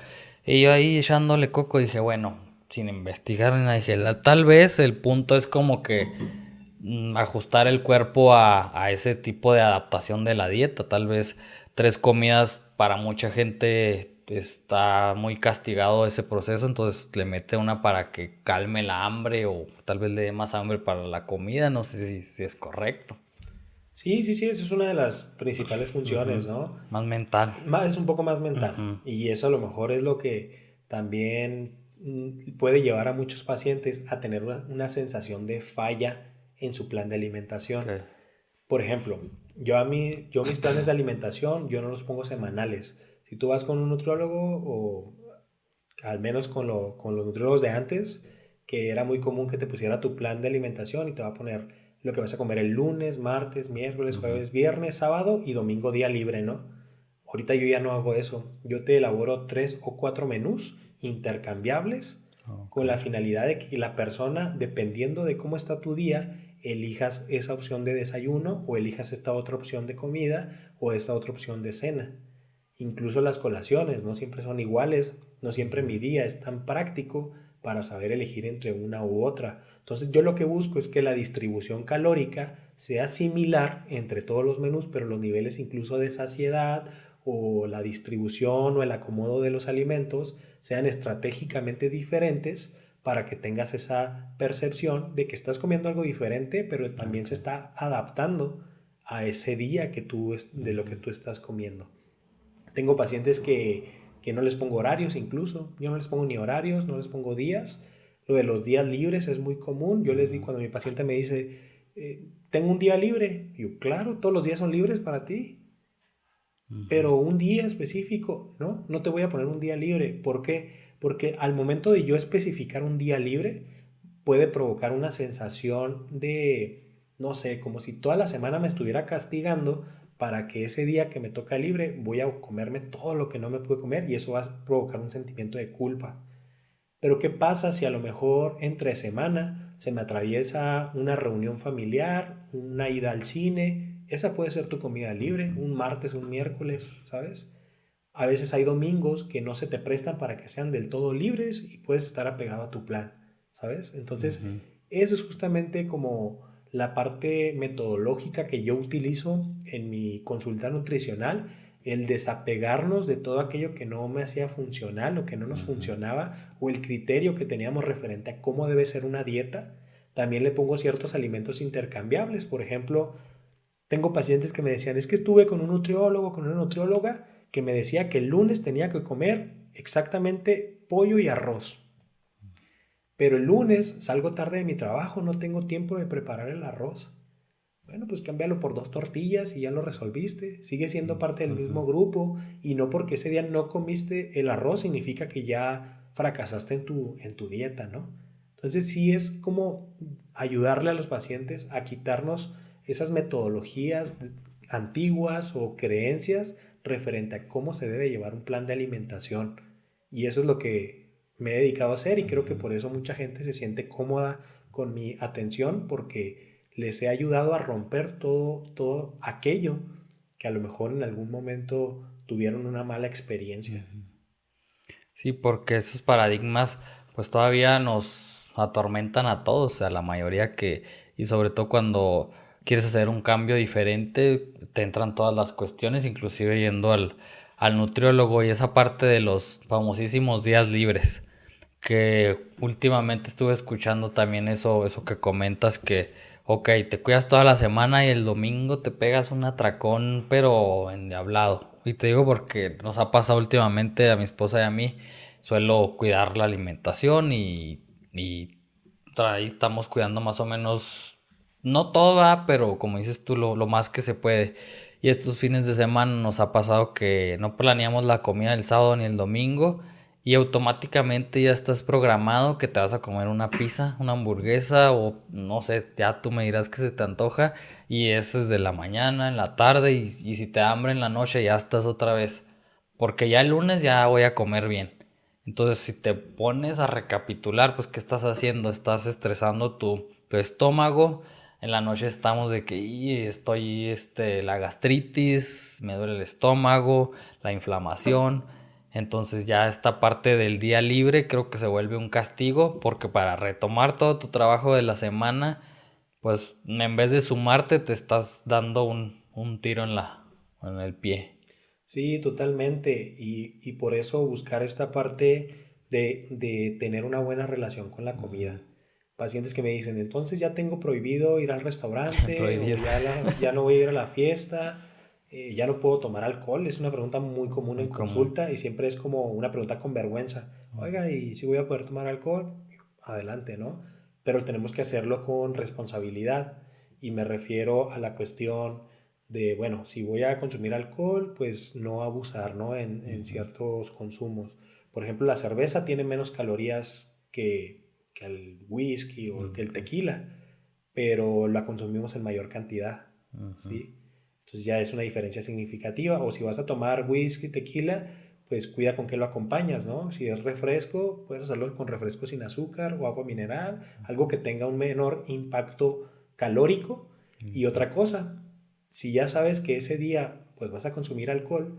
Y yo ahí echándole coco dije, bueno, sin investigar ni nada, dije, tal vez el punto es como que ajustar el cuerpo a ese tipo de adaptación de la dieta. Tal vez 3 comidas para mucha gente está muy castigado ese proceso, entonces le mete una para que calme la hambre o tal vez le dé más hambre para la comida. No sé si es correcto. Sí, sí, sí, esa es una de las principales funciones, ¿no? Más mental. Es un poco más mental. Y eso a lo mejor es lo que también puede llevar a muchos pacientes a tener una sensación de falla en su plan de Ok. alimentación. Por ejemplo, yo mis planes de alimentación, yo no los pongo semanales. Si tú vas con un nutriólogo, o al menos con los nutriólogos de antes, que era muy común que te pusiera tu plan de alimentación y te va a poner lo que vas a comer el lunes, martes, miércoles, jueves, viernes, sábado y domingo día libre, ¿no? Ahorita yo ya no hago eso. Yo te elaboro 3 o 4 menús intercambiables Ok. con la finalidad de que la persona, dependiendo de cómo está tu día, elijas esa opción de desayuno o elijas esta otra opción de comida o esta otra opción de cena. Incluso las colaciones no siempre son iguales, no siempre mi día es tan práctico para saber elegir entre una u otra. Entonces yo lo que busco es que la distribución calórica sea similar entre todos los menús, pero los niveles incluso de saciedad o la distribución o el acomodo de los alimentos sean estratégicamente diferentes para que tengas esa percepción de que estás comiendo algo diferente, pero también se está adaptando a ese día de lo que tú estás comiendo. Tengo pacientes que no les pongo horarios incluso. Yo no les pongo ni horarios, no les pongo días. Lo de los días libres es muy común. Yo les di cuando mi paciente me dice, tengo un día libre. Y yo, claro, todos los días son libres para ti. Pero un día específico, ¿no? No te voy a poner un día libre. ¿Por qué? Porque al momento de yo especificar un día libre, puede provocar una sensación de, no sé, como si toda la semana me estuviera castigando para que ese día que me toca libre voy a comerme todo lo que no me pude comer y eso va a provocar un sentimiento de culpa. Pero ¿qué pasa si a lo mejor entre semana se me atraviesa una reunión familiar, una ida al cine? Esa puede ser tu comida libre, un martes, un miércoles, ¿sabes? A veces hay domingos que no se te prestan para que sean del todo libres y puedes estar apegado a tu plan, ¿sabes? Entonces, eso es justamente como la parte metodológica que yo utilizo en mi consulta nutricional, el desapegarnos de todo aquello que no me hacía funcional o que no nos funcionaba, o el criterio que teníamos referente a cómo debe ser una dieta. También le pongo ciertos alimentos intercambiables. Por ejemplo, tengo pacientes que me decían, es que estuve con un nutriólogo, con una nutrióloga, que me decía que el lunes tenía que comer exactamente pollo y arroz. Pero el lunes salgo tarde de mi trabajo, no tengo tiempo de preparar el arroz. Bueno, pues cámbialo por 2 tortillas y ya lo resolviste. Sigue siendo parte del Ujú. mismo grupo y no porque ese día no comiste el arroz significa que ya fracasaste en tu dieta, ¿no? Entonces sí es como ayudarle a los pacientes a quitarnos esas metodologías antiguas o creencias referente a cómo se debe llevar un plan de alimentación. Y eso es lo que me he dedicado a hacer y creo que Ujú. por eso mucha gente se siente cómoda con mi atención porque les he ayudado a romper todo aquello que a lo mejor en algún momento tuvieron una mala experiencia. Sí, porque esos paradigmas pues todavía nos atormentan a todos, a la mayoría que, y sobre todo cuando quieres hacer un cambio diferente, te entran todas las cuestiones, inclusive yendo al nutriólogo y esa parte de los famosísimos días libres, que últimamente estuve escuchando también eso que comentas que, ok, te cuidas toda la semana y el domingo te pegas un atracón, pero endiablado. Y te digo porque nos ha pasado últimamente a mi esposa y a mí, suelo cuidar la alimentación y ahí estamos cuidando más o menos, no toda, pero como dices tú, lo más que se puede. Y estos fines de semana nos ha pasado que no planeamos la comida el sábado ni el domingo y automáticamente ya estás programado que te vas a comer una pizza, una hamburguesa o no sé, ya tú me dirás que se te antoja y es desde la mañana, en la tarde y si te da hambre en la noche ya estás otra vez. Porque ya el lunes ya voy a comer bien. Entonces, si te pones a recapitular, pues, ¿qué estás haciendo? Estás estresando tu estómago. En la noche estamos de que estoy, la gastritis, me duele el estómago, la inflamación. Entonces ya esta parte del día libre creo que se vuelve un castigo porque para retomar todo tu trabajo de la semana, pues en vez de sumarte te estás dando un tiro en el pie. Sí, totalmente. Y por eso buscar esta parte de tener una buena relación con la comida. Pacientes que me dicen, entonces ya tengo prohibido ir al restaurante o Prohibido. ya no voy a ir a la fiesta, ya no puedo tomar alcohol. Es una pregunta muy común en Muy común. consulta y siempre es como una pregunta con vergüenza. Oiga, ¿y si voy a poder tomar alcohol? Adelante, ¿no? Pero tenemos que hacerlo con responsabilidad y me refiero a la cuestión de, bueno, si voy a consumir alcohol, pues no abusar, ¿no? En ciertos consumos. Por ejemplo, la cerveza tiene menos calorías que el whisky o que el tequila, pero la consumimos en mayor cantidad, ¿sí? Entonces ya es una diferencia significativa. O si vas a tomar whisky, tequila, pues cuida con qué lo acompañas, ¿no? Si es refresco, puedes hacerlo con refresco sin azúcar o agua mineral, algo que tenga un menor impacto calórico. Y otra cosa, si ya sabes que ese día pues vas a consumir alcohol,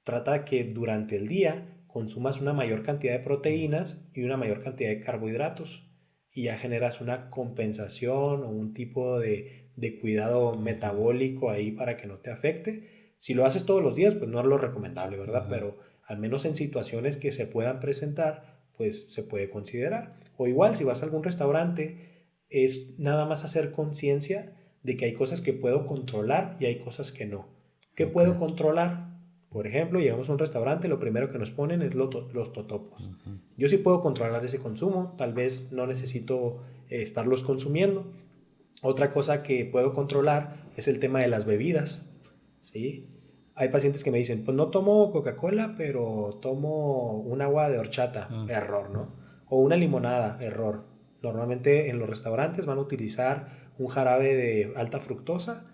trata que durante el día consumas una mayor cantidad de proteínas y una mayor cantidad de carbohidratos y ya generas una compensación o un tipo de cuidado metabólico ahí para que no te afecte. Si lo haces todos los días, pues no es lo recomendable, ¿verdad? Pero al menos en situaciones que se puedan presentar, pues se puede considerar. O igual, si vas a algún restaurante, es nada más hacer conciencia de que hay cosas que puedo controlar y hay cosas que no. ¿Qué Ok. puedo controlar? Por ejemplo, llegamos a un restaurante, lo primero que nos ponen es los totopos. Yo sí puedo controlar ese consumo, tal vez no necesito estarlos consumiendo. Otra cosa que puedo controlar es el tema de las bebidas, ¿sí? Hay pacientes que me dicen, pues no tomo Coca-Cola, pero tomo un agua de horchata, error, ¿no? O una limonada, error. Normalmente en los restaurantes van a utilizar un jarabe de alta fructosa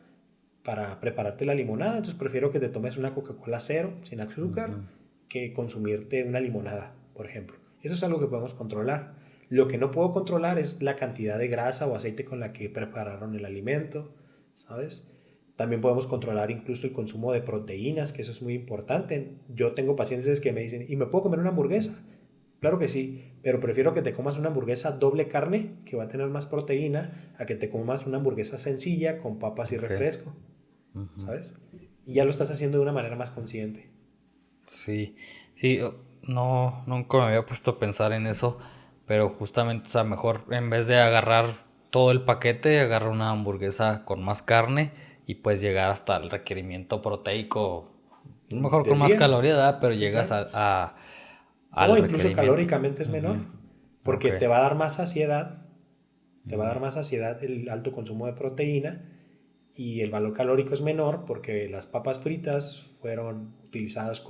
para prepararte la limonada, entonces prefiero que te tomes una Coca-Cola cero, sin azúcar, que consumirte una limonada, por ejemplo. Eso es algo que podemos controlar. Lo que no puedo controlar es la cantidad de grasa o aceite con la que prepararon el alimento, ¿sabes? También podemos controlar incluso el consumo de proteínas, que eso es muy importante. Yo tengo pacientes que me dicen, ¿y me puedo comer una hamburguesa? Claro que sí, pero prefiero que te comas una hamburguesa doble carne, que va a tener más proteína, a que te comas una hamburguesa sencilla con papas y Ok. refresco. ¿Sabes? Y ya lo estás haciendo de una manera más consciente. Sí, sí, no, nunca me había puesto a pensar en eso, pero justamente, o sea, mejor en vez de agarrar todo el paquete, agarrar una hamburguesa con más carne y pues llegar hasta el requerimiento proteico, mejor con Del más día. calorías, ¿verdad? Pero Sí, llegas claro. al No, incluso requerimiento. calóricamente es menor. Ujú. Porque Ok. te va a dar más saciedad. Te va a dar más saciedad el alto consumo de proteína. y el valor calórico es menor porque las papas fritas fueron utilizadas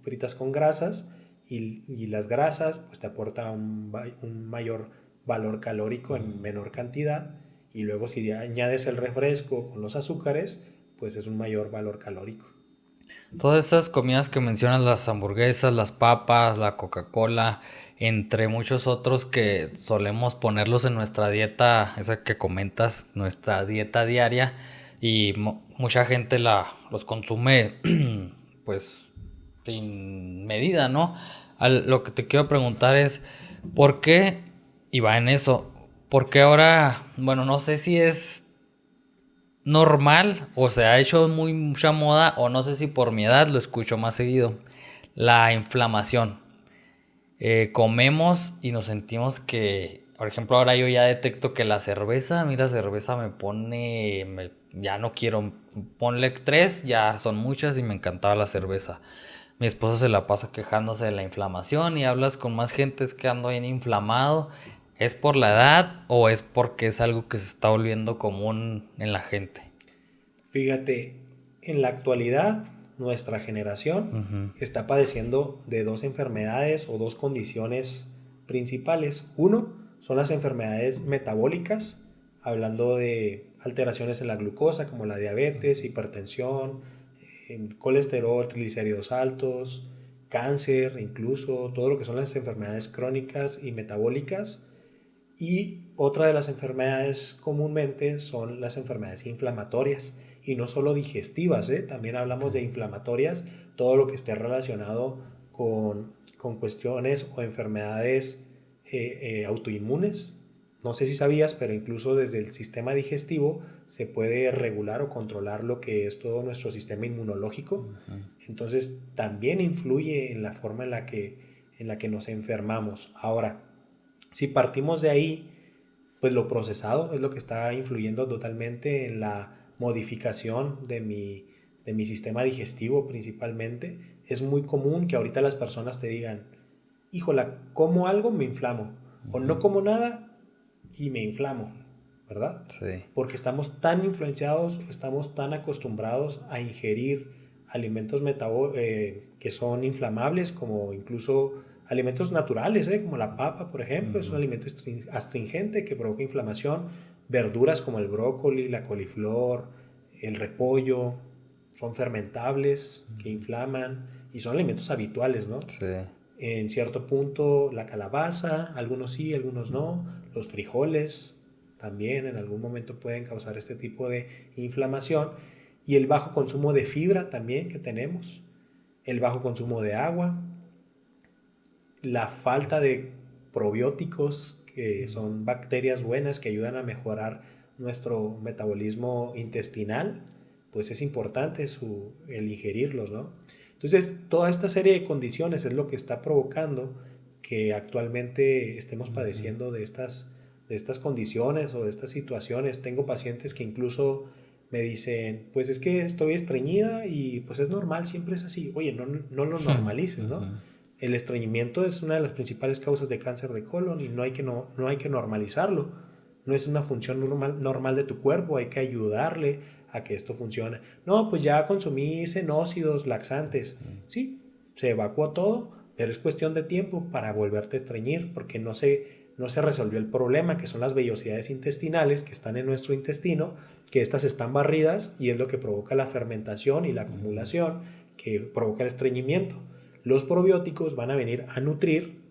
fritas con grasas y las grasas pues te aportan un mayor valor calórico en menor cantidad y luego si añades el refresco con los azúcares pues es un mayor valor calórico. Todas esas comidas que mencionas, las hamburguesas, las papas, la Coca-Cola, entre muchos otros que solemos ponerlos en nuestra dieta, esa que comentas, nuestra dieta diaria, y mucha gente los consume pues sin medida, ¿no? Lo que te quiero preguntar es, ¿por qué? Y va en eso, ¿por qué ahora, bueno, no sé si es normal o se ha hecho mucha moda o no sé si por mi edad lo escucho más seguido? La inflamación. Comemos y nos sentimos que, por ejemplo, ahora yo ya detecto que la cerveza, a mí la cerveza me pone, ya no quiero, ponle tres, ya son muchas y me encantaba la cerveza. Mi esposa se la pasa quejándose de la inflamación y hablas con más gente, es que ando bien inflamado. ¿Es por la edad o es porque es algo que se está volviendo común en la gente? Fíjate, en la actualidad nuestra generación está padeciendo de dos enfermedades o dos condiciones principales. Uno son las enfermedades metabólicas, hablando de alteraciones en la glucosa como la diabetes, hipertensión, colesterol, triglicéridos altos, cáncer, incluso todo lo que son las enfermedades crónicas y metabólicas. Y otra de las enfermedades comúnmente son las enfermedades inflamatorias y no solo digestivas, también hablamos de inflamatorias, todo lo que esté relacionado con cuestiones o enfermedades autoinmunes. No sé si sabías, pero incluso desde el sistema digestivo se puede regular o controlar lo que es todo nuestro sistema inmunológico. Entonces también influye en la forma en la que nos enfermamos. Ahora, si partimos de ahí, pues lo procesado es lo que está influyendo totalmente en la modificación de mi sistema digestivo principalmente. Es muy común que ahorita las personas te digan, híjola, como algo me inflamo, o no como nada y me inflamo, ¿verdad? Sí. Porque estamos tan influenciados, estamos tan acostumbrados a ingerir alimentos que son inflamables, como incluso alimentos naturales, como la papa, por ejemplo, es un alimento astringente que provoca inflamación. Verduras como el brócoli, la coliflor, el repollo, son fermentables que inflaman y son alimentos habituales, ¿no? Sí. En cierto punto la calabaza, algunos sí, algunos no, los frijoles también en algún momento pueden causar este tipo de inflamación y el bajo consumo de fibra también que tenemos, el bajo consumo de agua, la falta de probióticos que son bacterias buenas que ayudan a mejorar nuestro metabolismo intestinal, pues es importante el ingerirlos, ¿no? Entonces, toda esta serie de condiciones es lo que está provocando que actualmente estemos padeciendo de estas condiciones o de estas situaciones. Tengo pacientes que incluso me dicen, pues es que estoy estreñida y pues es normal, siempre es así. Oye, no lo normalices, ¿no? El estreñimiento es una de las principales causas de cáncer de colon y no hay que normalizarlo. No es una función normal de tu cuerpo, hay que ayudarle a que esto funcione. No, pues ya consumí senócidos, laxantes. Sí, se evacuó todo, pero es cuestión de tiempo para volverte a estreñir porque no se resolvió el problema, que son las vellosidades intestinales que están en nuestro intestino, que estas están barridas y es lo que provoca la fermentación y la acumulación que provoca el estreñimiento. Los probióticos van a venir a nutrir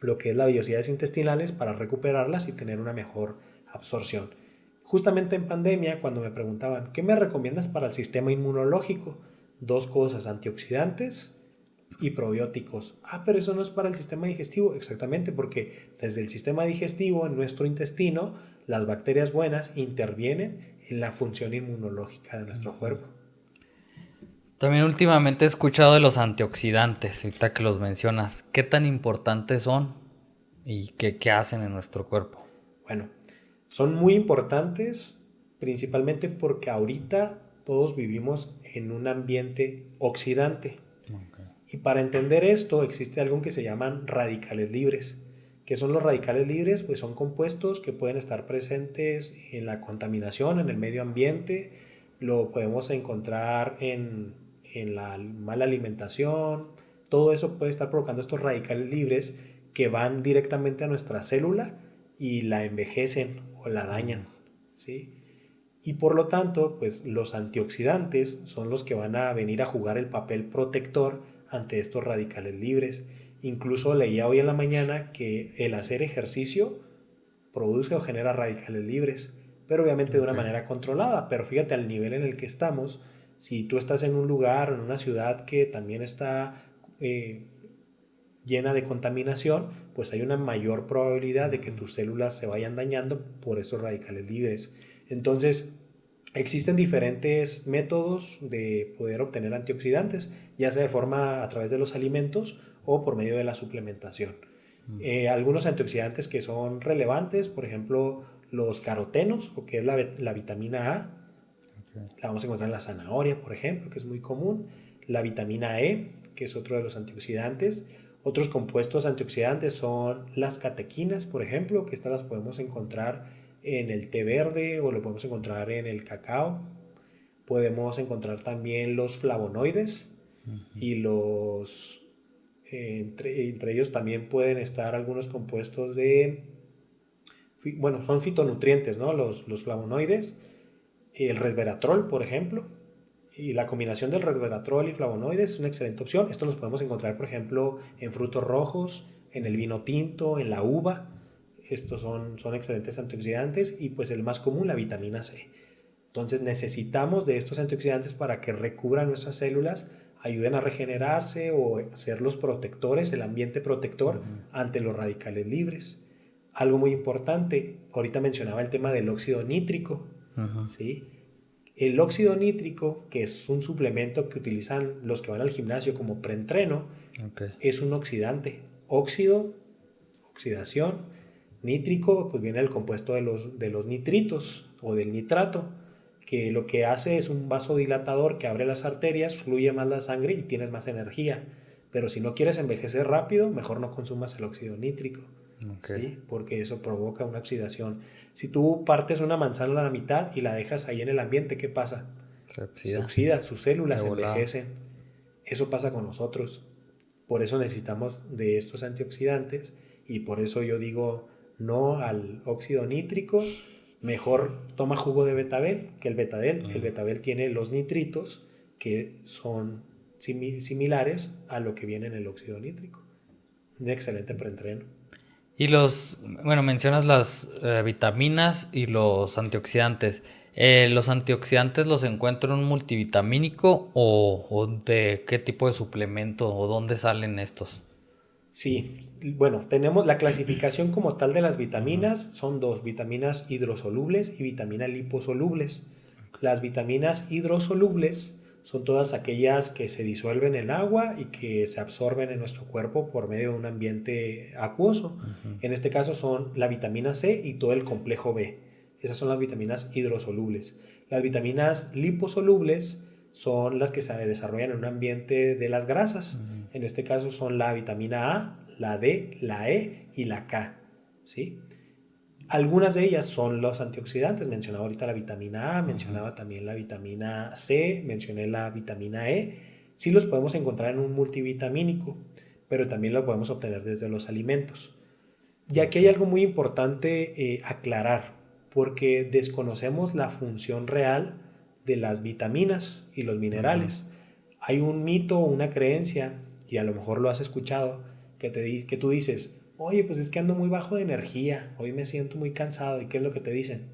lo que es las vellosidades intestinales para recuperarlas y tener una mejor absorción. Justamente en pandemia, cuando me preguntaban, ¿qué me recomiendas para el sistema inmunológico? Dos cosas, antioxidantes y probióticos. Ah, pero eso no es para el sistema digestivo. Exactamente, porque desde el sistema digestivo, en nuestro intestino, las bacterias buenas intervienen en la función inmunológica de nuestro cuerpo. También últimamente he escuchado de los antioxidantes, ahorita que los mencionas. ¿Qué tan importantes son y qué hacen en nuestro cuerpo? Bueno, son muy importantes principalmente porque ahorita todos vivimos en un ambiente oxidante. Okay. Y para entender esto existe algo que se llaman radicales libres. ¿Qué son los radicales libres? Pues son compuestos que pueden estar presentes en la contaminación, en el medio ambiente, lo podemos encontrar en la mala alimentación. Todo eso puede estar provocando estos radicales libres que van directamente a nuestra célula y la envejecen o la dañan, ¿sí? Y por lo tanto, pues los antioxidantes son los que van a venir a jugar el papel protector ante estos radicales libres. Incluso leía hoy en la mañana que el hacer ejercicio produce o genera radicales libres, pero obviamente de una Ok. manera controlada. Pero fíjate al nivel en el que estamos, si tú estás en un lugar, en una ciudad que también está llena de contaminación, pues hay una mayor probabilidad de que tus células se vayan dañando por esos radicales libres. Entonces, existen diferentes métodos de poder obtener antioxidantes, ya sea de forma a través de los alimentos o por medio de la suplementación. Algunos antioxidantes que son relevantes, por ejemplo, los carotenos, o que es la vitamina A, Ok. la vamos a encontrar en la zanahoria, por ejemplo, que es muy común. La vitamina E, que es otro de los antioxidantes. Otros compuestos antioxidantes son las catequinas, por ejemplo, que estas las podemos encontrar en el té verde o lo podemos encontrar en el cacao. Podemos encontrar también los flavonoides y entre ellos también pueden estar algunos compuestos bueno, son fitonutrientes, ¿no? Los flavonoides, el resveratrol, por ejemplo, y la combinación del resveratrol y flavonoides es una excelente opción. Esto los podemos encontrar, por ejemplo, en frutos rojos, en el vino tinto, en la uva. Estos son excelentes antioxidantes y pues el más común, la vitamina C. Entonces necesitamos de estos antioxidantes para que recubran nuestras células, ayuden a regenerarse o ser los protectores, el ambiente protector ante los radicales libres. Algo muy importante, ahorita mencionaba el tema del óxido nítrico, Ujú. ¿sí? El óxido nítrico, que es un suplemento que utilizan los que van al gimnasio como preentreno, Ok. es un oxidante. Óxido, oxidación, nítrico, pues viene el compuesto de los nitritos o del nitrato, que lo que hace es un vasodilatador que abre las arterias, fluye más la sangre y tienes más energía. Pero si no quieres envejecer rápido, mejor no consumas el óxido nítrico, Ok. ¿sí? Porque eso provoca una oxidación. Si tú partes una manzana a la mitad y la dejas ahí en el ambiente, ¿qué pasa? Se Se oxida. oxida, sus De células volada. envejecen. Eso pasa con nosotros. Por eso necesitamos de estos antioxidantes y por eso yo digo no al óxido nítrico. Mejor toma jugo de betabel que el betabel. El betabel tiene los nitritos que son similares a lo que viene en el óxido nítrico. Un excelente preentreno. Y bueno, mencionas las vitaminas y los antioxidantes. ¿Los antioxidantes los encuentro en un multivitamínico o de qué tipo de suplemento o dónde salen estos? Sí, bueno, tenemos la clasificación como tal de las vitaminas, son dos, vitaminas hidrosolubles y vitaminas liposolubles. Las vitaminas hidrosolubles son todas aquellas que se disuelven en agua y que se absorben en nuestro cuerpo por medio de un ambiente acuoso. En este caso son la vitamina C y todo el complejo B. Esas son las vitaminas hidrosolubles. Las vitaminas liposolubles son las que se desarrollan en un ambiente de las grasas. En este caso son la vitamina A, la D, la E y la K, ¿sí? Algunas de ellas son los antioxidantes. Mencionaba ahorita la vitamina A, mencionaba también la vitamina C, mencioné la vitamina E. Sí los podemos encontrar en un multivitamínico, pero también lo podemos obtener desde los alimentos. Y aquí hay Ok. algo muy importante aclarar, porque desconocemos la función real de las vitaminas y los Ujú. minerales. Hay un mito o una creencia, y a lo mejor lo has escuchado, que tú dices, oye, pues es que ando muy bajo de energía, hoy me siento muy cansado, ¿y qué es lo que te dicen?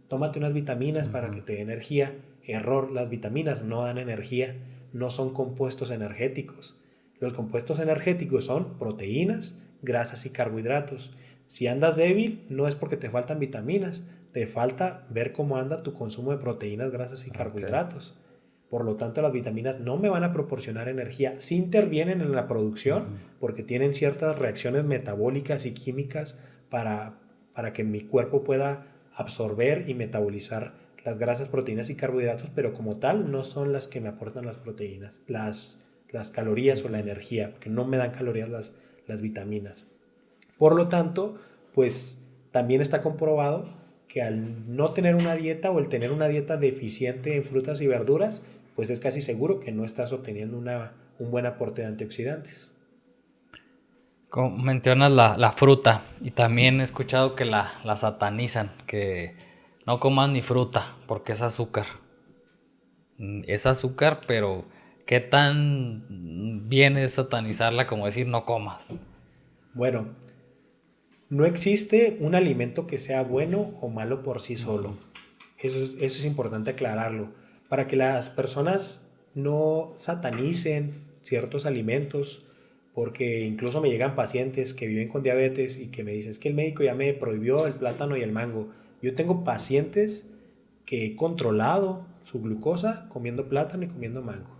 Tómate unas vitaminas para que te dé energía. Error, las vitaminas no dan energía, no son compuestos energéticos. Los compuestos energéticos son proteínas, grasas y carbohidratos. Si andas débil, no es porque te faltan vitaminas, te falta ver cómo anda tu consumo de proteínas, grasas y Ok. carbohidratos. Por lo tanto, las vitaminas no me van a proporcionar energía. Sí intervienen en la producción porque tienen ciertas reacciones metabólicas y químicas para que mi cuerpo pueda absorber y metabolizar las grasas, proteínas y carbohidratos, pero como tal no son las que me aportan las proteínas, las calorías o la energía, porque no me dan calorías las vitaminas. Por lo tanto, pues también está comprobado que al no tener una dieta o el tener una dieta deficiente en frutas y verduras, pues es casi seguro que no estás obteniendo un buen aporte de antioxidantes. Como mencionas la fruta, y también he escuchado que la satanizan, que no comas ni fruta porque es azúcar. Es azúcar, pero ¿qué tan bien es satanizarla como decir no comas? Bueno, no existe un alimento que sea bueno o malo por sí solo. Eso es importante aclararlo. Para que las personas no satanicen ciertos alimentos, porque incluso me llegan pacientes que viven con diabetes y que me dicen, es que el médico ya me prohibió el plátano y el mango. Yo tengo pacientes que he controlado su glucosa comiendo plátano y comiendo mango,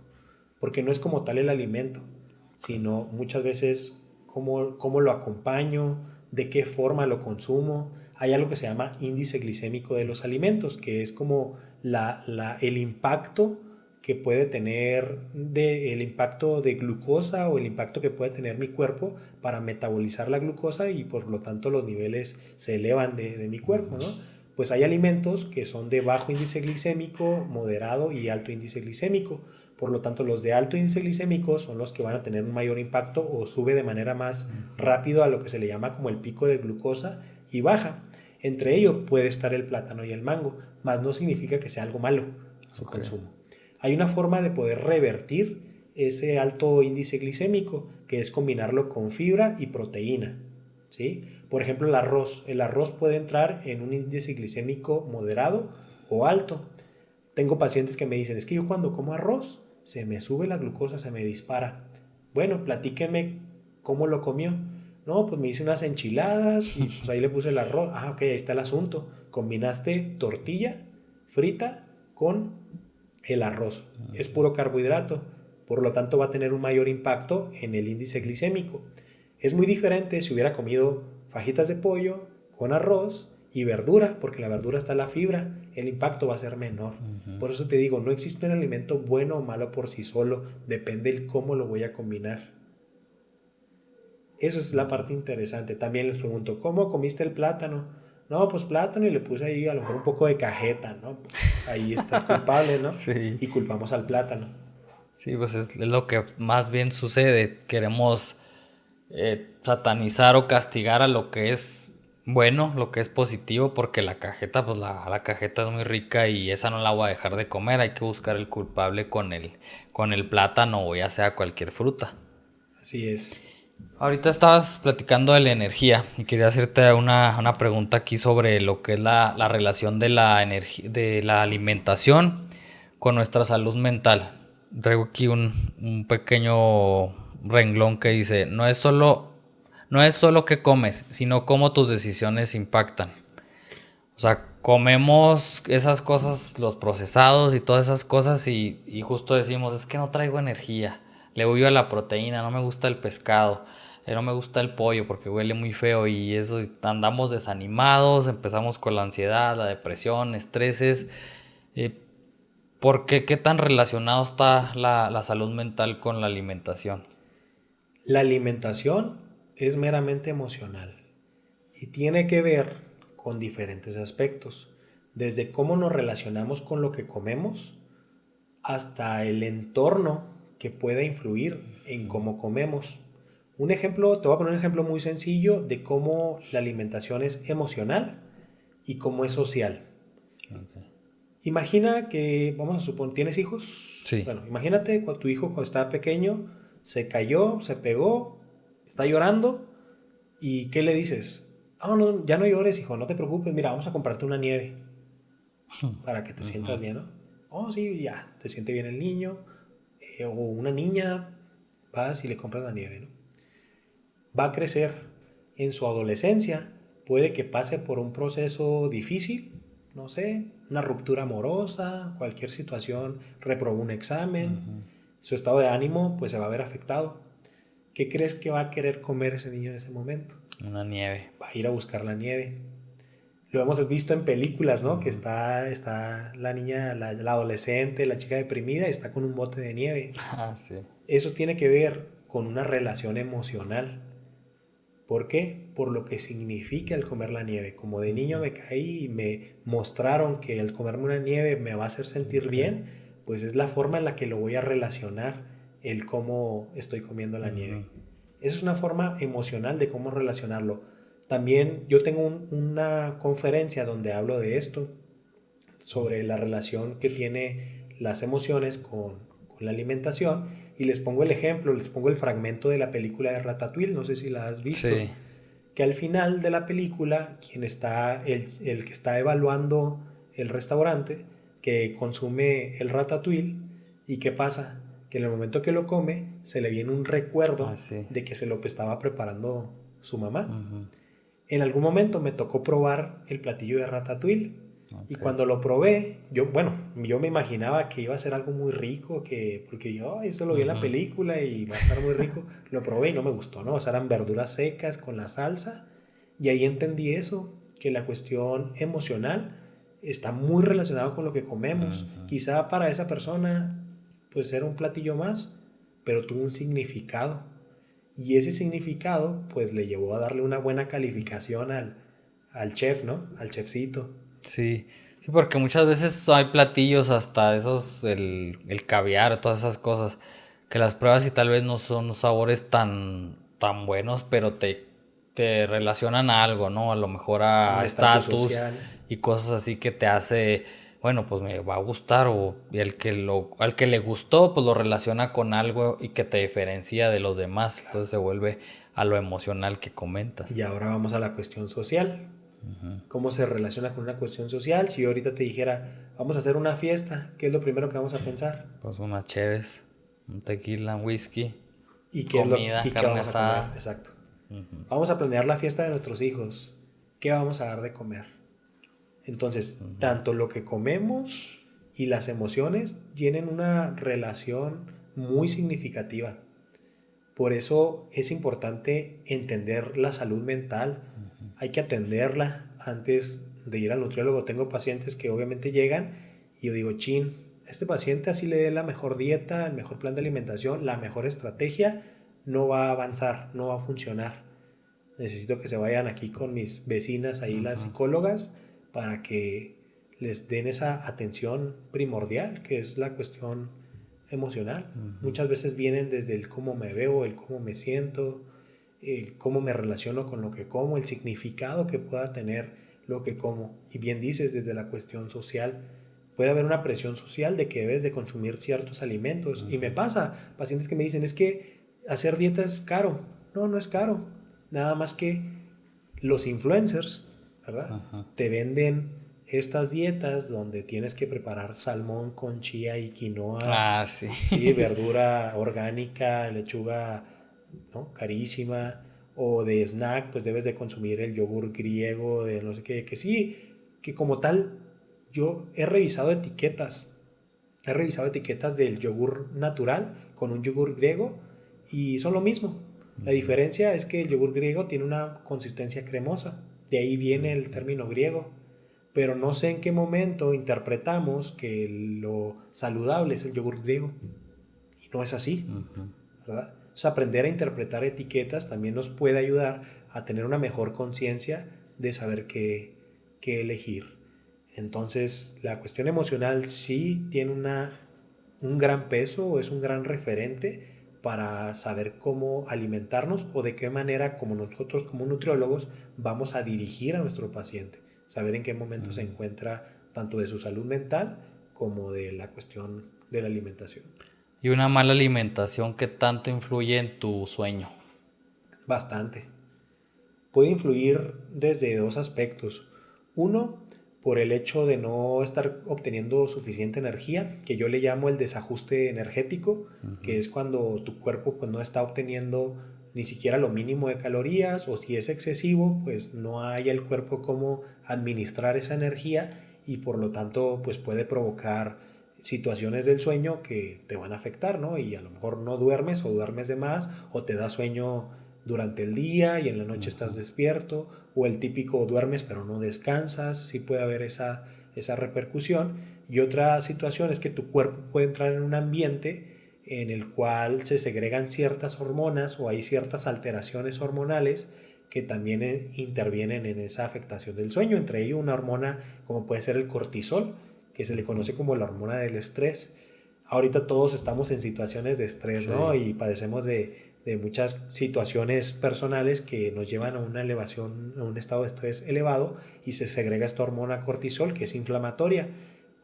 porque no es como tal el alimento, Okay. sino muchas veces cómo lo acompaño, de qué forma lo consumo. Hay algo que se llama índice glicémico de los alimentos, que es como el impacto que puede tener el impacto de glucosa o el impacto que puede tener mi cuerpo para metabolizar la glucosa y por lo tanto los niveles se elevan de mi cuerpo, ¿no? Pues hay alimentos que son de bajo índice glicémico, moderado y alto índice glicémico. Por lo tanto, los de alto índice glicémico son los que van a tener un mayor impacto o sube de manera más rápido a lo que se le llama como el pico de glucosa y baja. Entre ellos puede estar el plátano y el mango, mas no significa que sea algo malo su Okay. consumo. Hay una forma de poder revertir ese alto índice glicémico, que es combinarlo con fibra y proteína, ¿sí? Por ejemplo, el arroz puede entrar en un índice glicémico moderado o alto. Tengo pacientes que me dicen, es que yo cuando como arroz se me sube la glucosa, se me dispara. Bueno, platíqueme cómo lo comió. No, pues me hice unas enchiladas y pues ahí le puse el arroz. Ah, ok, ahí está el asunto. Combinaste tortilla frita con el arroz. Es puro carbohidrato, por lo tanto va a tener un mayor impacto en el índice glicémico. Es muy diferente si hubiera comido fajitas de pollo con arroz y verdura, porque en la verdura está la fibra, el impacto va a ser menor. Por eso te digo, no existe un alimento bueno o malo por sí solo, depende de cómo lo voy a combinar. Eso es la parte interesante. También les pregunto, ¿cómo comiste el plátano? No, pues plátano y le puse ahí a lo mejor un poco de cajeta, ¿no? Pues ahí está el culpable, ¿no? Sí, Y culpamos al plátano. sí, pues es lo que más bien sucede. Queremos satanizar o castigar a lo que es bueno, lo que es positivo, porque la cajeta, pues la cajeta es muy rica y esa no la voy a dejar de comer. Hay que buscar el culpable con el plátano o ya sea cualquier fruta. Así es. Ahorita estabas platicando de la energía y quería hacerte una pregunta aquí sobre lo que es la relación de la energía, de la alimentación con nuestra salud mental. Traigo aquí un pequeño renglón que dice, no es solo qué comes, sino cómo tus decisiones impactan. O sea, comemos esas cosas, los procesados y todas esas cosas y justo decimos, es que no traigo energía, le huyo a la proteína, no me gusta el pescado, no me gusta el pollo porque huele muy feo y eso andamos desanimados, empezamos con la ansiedad, la depresión, estreses. Eh, ¿Por qué? ¿Qué tan relacionado está la salud mental con la alimentación? La alimentación es meramente emocional y tiene que ver con diferentes aspectos, desde cómo nos relacionamos con lo que comemos hasta el entorno que pueda influir en cómo comemos. Un ejemplo, te voy a poner un ejemplo muy sencillo de cómo la alimentación es emocional y cómo es social. Okay. Imagina que, vamos a suponer, ¿tienes hijos? Sí. Bueno, imagínate cuando tu hijo cuando estaba pequeño se cayó, se pegó, está llorando y ¿qué le dices? Ah, no, ya no llores, hijo, no te preocupes, mira, vamos a comprarte una nieve para que te sientas bien, ¿no? Oh, sí, ya, te siente bien el niño o una niña, vas y le compras la nieve, ¿no? Va a crecer en su adolescencia, puede que pase por un proceso difícil, no sé, una ruptura amorosa, cualquier situación, reprobó un examen, su estado de ánimo pues se va a ver afectado. ¿Qué crees que va a querer comer ese niño en ese momento? Una nieve. Va a ir a buscar la nieve. Lo hemos visto en películas, ¿no? Que está la niña, la adolescente, la chica deprimida, y está con un bote de nieve. Ah, sí. Eso tiene que ver con una relación emocional. ¿Por qué? Por lo que significa el comer la nieve. Como de niño me caí y me mostraron que el comerme una nieve me va a hacer sentir bien, pues es la forma en la que lo voy a relacionar el cómo estoy comiendo la nieve. Esa es una forma emocional de cómo relacionarlo. También yo tengo una conferencia donde hablo de esto, sobre la relación que tiene las emociones con la alimentación, y les pongo el ejemplo, les pongo el fragmento de la película de Ratatouille, no sé si la has visto, Sí. que al final de la película, quien está, el que está evaluando el restaurante, que consume el ratatouille, ¿y qué pasa? Que en el momento que lo come, se le viene un recuerdo Ah, sí. de que se lo estaba preparando su mamá. En algún momento me tocó probar el platillo de ratatouille. Y Ok. cuando lo probé, yo me imaginaba que iba a ser algo muy rico, porque yo, eso lo vi en la película y va a estar muy rico. Lo probé y no me gustó, ¿no? O sea, eran verduras secas con la salsa. Y ahí entendí eso, que la cuestión emocional está muy relacionada con lo que comemos. Quizá para esa persona, pues era un platillo más, pero tuvo un significado. Y ese significado, pues le llevó a darle una buena calificación al chef, ¿no? Al chefcito. Sí, sí, porque muchas veces hay platillos hasta esos, el caviar, todas esas cosas, que las pruebas y tal vez no son sabores tan buenos, pero te relacionan a algo, ¿no? A lo mejor Un a estatus estatus social. y cosas así que te hace, bueno, pues me va a gustar, y al que le gustó, pues lo relaciona con algo y que te diferencia de los demás, entonces se vuelve a lo emocional que comentas. Y ahora vamos a la cuestión social. ¿Cómo se relaciona con una cuestión social? Si yo ahorita te dijera, vamos a hacer una fiesta, ¿qué es lo primero que vamos a pensar? Pues unas cheves, un tequila, un whisky. ¿Y Comida, qué carne vamos a comer? asada. Exacto. Vamos a planear la fiesta de nuestros hijos. ¿Qué vamos a dar de comer? Entonces, tanto lo que comemos y las emociones tienen una relación muy significativa. Por eso es importante entender la salud mental. Hay que atenderla antes de ir al nutriólogo. Tengo pacientes que obviamente llegan y yo digo, chin, este paciente así le dé la mejor dieta, el mejor plan de alimentación, la mejor estrategia, no va a avanzar, no va a funcionar. Necesito que se vayan aquí con mis vecinas, ahí las psicólogas, para que les den esa atención primordial, que es la cuestión emocional. Muchas veces vienen desde el cómo me veo, el cómo me siento, el cómo me relaciono con lo que como, el significado que pueda tener lo que como. Y bien dices, desde la cuestión social, puede haber una presión social de que debes de consumir ciertos alimentos. Y me pasa, pacientes que me dicen, es que hacer dieta es caro. No, no es caro. Nada más que los influencers, ¿verdad? Te venden estas dietas donde tienes que preparar salmón con chía y quinoa, Ah, sí. sí, verdura orgánica, lechuga, ¿no? Carísima, o de snack, pues debes de consumir el yogur griego, de no sé qué, que sí, que como tal, yo he revisado etiquetas del yogur natural con un yogur griego y son lo mismo. La diferencia es que el yogur griego tiene una consistencia cremosa, de ahí viene el término griego, pero no sé en qué momento interpretamos que lo saludable es el yogur griego y no es así, ¿verdad? O sea, aprender a interpretar etiquetas también nos puede ayudar a tener una mejor conciencia de saber qué elegir. Entonces, la cuestión emocional sí tiene un gran peso o es un gran referente para saber cómo alimentarnos o de qué manera, como nosotros como nutriólogos, vamos a dirigir a nuestro paciente. Saber en qué momento se encuentra tanto de su salud mental como de la cuestión de la alimentación. Y una mala alimentación que tanto influye en tu sueño. Bastante. Puede influir desde dos aspectos. Uno, por el hecho de no estar obteniendo suficiente energía, que yo le llamo el desajuste energético, que es cuando tu cuerpo pues, no está obteniendo ni siquiera lo mínimo de calorías, o si es excesivo, pues no hay el cuerpo cómo administrar esa energía y por lo tanto pues puede provocar situaciones del sueño que te van a afectar, ¿no? Y a lo mejor no duermes o duermes de más o te da sueño durante el día y en la noche estás despierto, o el típico duermes pero no descansas, sí puede haber esa repercusión. Y otra situación es que tu cuerpo puede entrar en un ambiente en el cual se segregan ciertas hormonas o hay ciertas alteraciones hormonales que también intervienen en esa afectación del sueño, entre ellos una hormona como puede ser el cortisol, que se le conoce como la hormona del estrés. Ahorita todos estamos en situaciones de estrés, ¿no? Sí. Y padecemos de muchas situaciones personales que nos llevan a una elevación, a un estado de estrés elevado y se segrega esta hormona cortisol que es inflamatoria.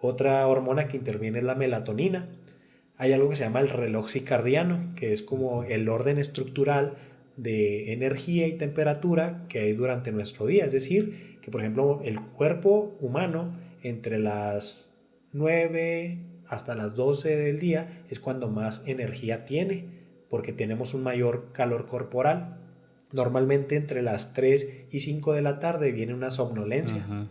Otra hormona que interviene es la melatonina. Hay algo que se llama el reloj circadiano, que es como el orden estructural de energía y temperatura que hay durante nuestro día. Es decir, que por ejemplo el cuerpo humano entre las 9 hasta las 12 del día es cuando más energía tiene, porque tenemos un mayor calor corporal. Normalmente entre las 3 y 5 de la tarde viene una somnolencia. Ujú.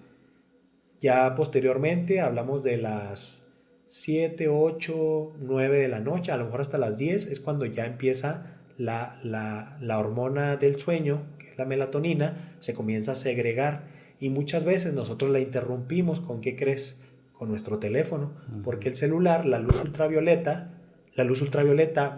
Ya posteriormente hablamos de las 7 8 9 de la noche, a lo mejor hasta las 10 es cuando ya empieza la hormona del sueño, que es la melatonina, se comienza a segregar y muchas veces nosotros la interrumpimos con, ¿qué crees? Con nuestro teléfono, porque el celular, la luz ultravioleta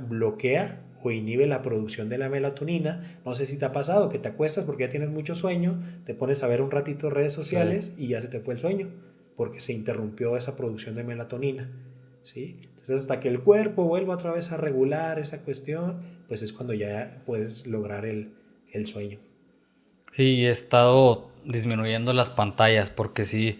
bloquea o inhibe la producción de la melatonina. No sé si te ha pasado que te acuestas porque ya tienes mucho sueño, te pones a ver un ratito redes Sí. sociales y ya se te fue el sueño porque se interrumpió esa producción de melatonina, ¿sí? Entonces hasta que el cuerpo vuelva otra vez a regular esa cuestión, pues es cuando ya puedes lograr el sueño. Sí, he estado disminuyendo las pantallas porque sí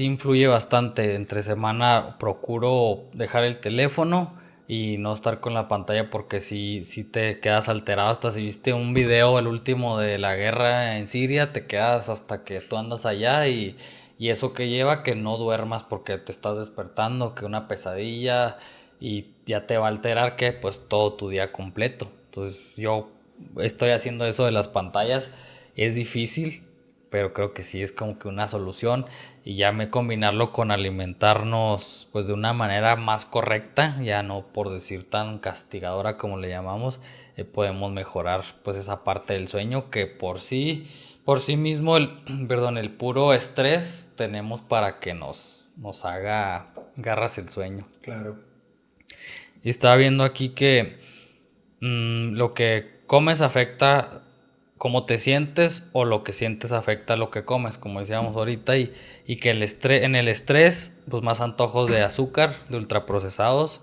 influye bastante. Entre semana procuro dejar el teléfono y no estar con la pantalla porque sí te quedas alterado. Hasta si viste un video, el último de la guerra en Siria, te quedas hasta que tú andas allá y eso que lleva que no duermas porque te estás despertando, que una pesadilla y ya te va a alterar que pues todo tu día completo. Entonces yo estoy haciendo eso de las pantallas. Es difícil, pero creo que sí es como que una solución y ya me combinarlo con alimentarnos pues de una manera más correcta, ya no por decir tan castigadora como le llamamos, podemos mejorar pues esa parte del sueño que por sí mismo perdón, el puro estrés tenemos para que nos haga garras el sueño. Claro. Y estaba viendo aquí que lo que comes afecta cómo te sientes o lo que sientes afecta lo que comes, como decíamos ahorita, y que en el estrés, pues más antojos de azúcar, de ultraprocesados,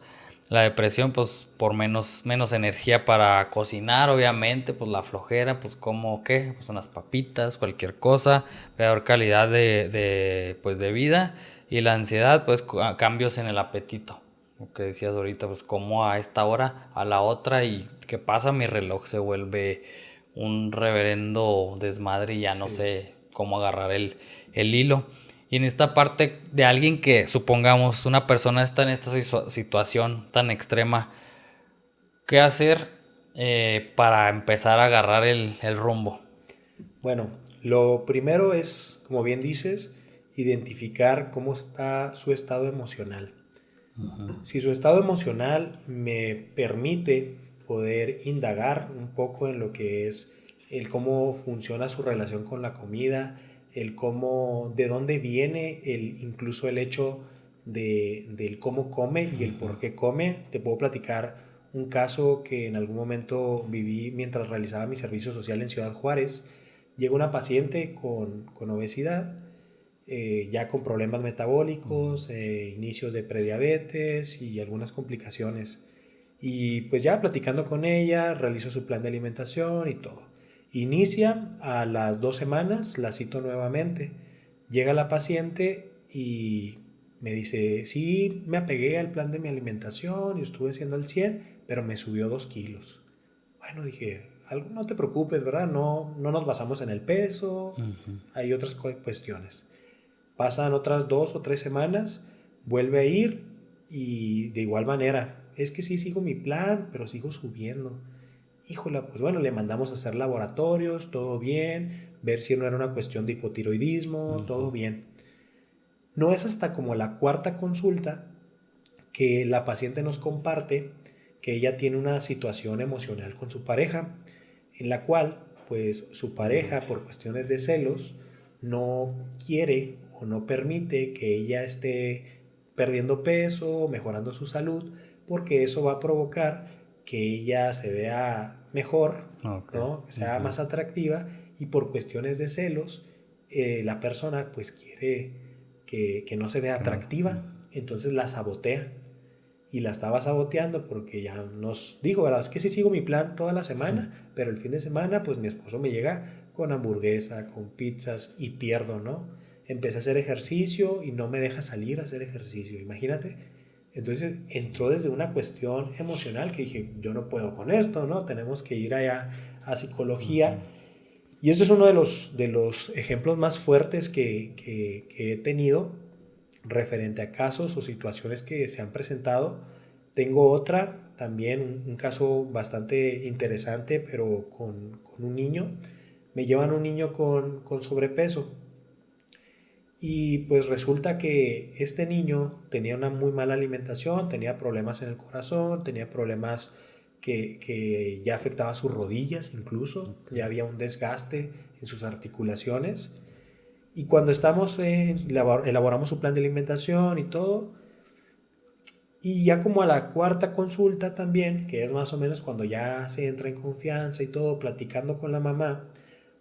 la depresión, pues por menos energía para cocinar, obviamente, pues la flojera, pues como qué, pues unas papitas, cualquier cosa, peor calidad pues de vida, y la ansiedad, pues cambios en el apetito. Lo que decías ahorita, pues como a esta hora, a la otra, y qué pasa, mi reloj se vuelve un reverendo desmadre y ya no Sí. sé cómo agarrar el hilo. Y en esta parte de alguien que, supongamos, una persona está en esta situación tan extrema, ¿qué hacer para empezar a agarrar el rumbo? Bueno, lo primero es, como bien dices, identificar cómo está su estado emocional. Si su estado emocional me permite poder indagar un poco en lo que es el cómo funciona su relación con la comida, el cómo, de dónde viene incluso el hecho del cómo come y el por qué come. Te puedo platicar un caso que en algún momento viví mientras realizaba mi servicio social en Ciudad Juárez. Llegó una paciente con obesidad, ya con problemas metabólicos, inicios de prediabetes y algunas complicaciones. Y pues ya platicando con ella, realizó su plan de alimentación y todo. Inicia a las 2 semanas, la cito nuevamente. Llega la paciente y me dice, sí, me apegué al plan de mi alimentación y estuve haciendo el 100 pero me subió 2 kilos. Bueno, dije, no te preocupes, ¿verdad? No nos basamos en el peso, hay otras cuestiones. Pasan otras 2 o 3 semanas, vuelve a ir y de igual manera, es que sí sigo mi plan, pero sigo subiendo. Híjola, pues bueno, le mandamos a hacer laboratorios, todo bien, ver si no era una cuestión de hipotiroidismo, todo bien. No es hasta como la cuarta consulta que la paciente nos comparte que ella tiene una situación emocional con su pareja, en la cual pues su pareja por cuestiones de celos no quiere o no permite que ella esté perdiendo peso, mejorando su salud, porque eso va a provocar que ella se vea mejor, Ok. ¿no? Que sea Ujú. más atractiva y por cuestiones de celos, la persona pues quiere que no se vea Que no. atractiva, entonces la sabotea y la estaba saboteando porque ya nos dijo, ¿verdad? Es que sí sigo mi plan toda la Ujú. semana, pero el fin de semana pues mi esposo me llega con hamburguesa, con pizzas y pierdo, ¿no? Empecé a hacer ejercicio y no me deja salir a hacer ejercicio, imagínate. Entonces entró desde una cuestión emocional que dije, yo no puedo con esto, ¿no? Tenemos que ir allá a psicología. Ujú. Y este es uno de los ejemplos más fuertes que he tenido referente a casos o situaciones que se han presentado. Tengo otra, también un caso bastante interesante, pero con un niño. Me llevan un niño con sobrepeso y pues resulta que este niño tenía una muy mala alimentación, tenía problemas en el corazón, tenía problemas que ya afectaba sus rodillas incluso, Ok. ya había un desgaste en sus articulaciones. Y cuando elaboramos su plan de alimentación y todo, y ya como a la cuarta consulta también, que es más o menos cuando ya se entra en confianza y todo, platicando con la mamá,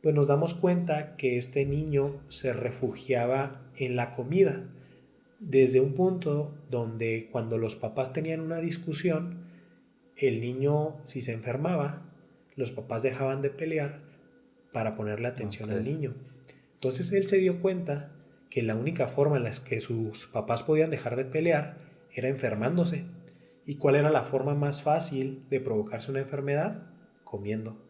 pues nos damos cuenta que este niño se refugiaba en la comida, desde un punto donde cuando los papás tenían una discusión, el niño si se enfermaba, los papás dejaban de pelear para ponerle atención Ok. al niño. Entonces él se dio cuenta que la única forma en la que sus papás podían dejar de pelear era enfermándose. ¿Y cuál era la forma más fácil de provocarse una enfermedad? Comiendo.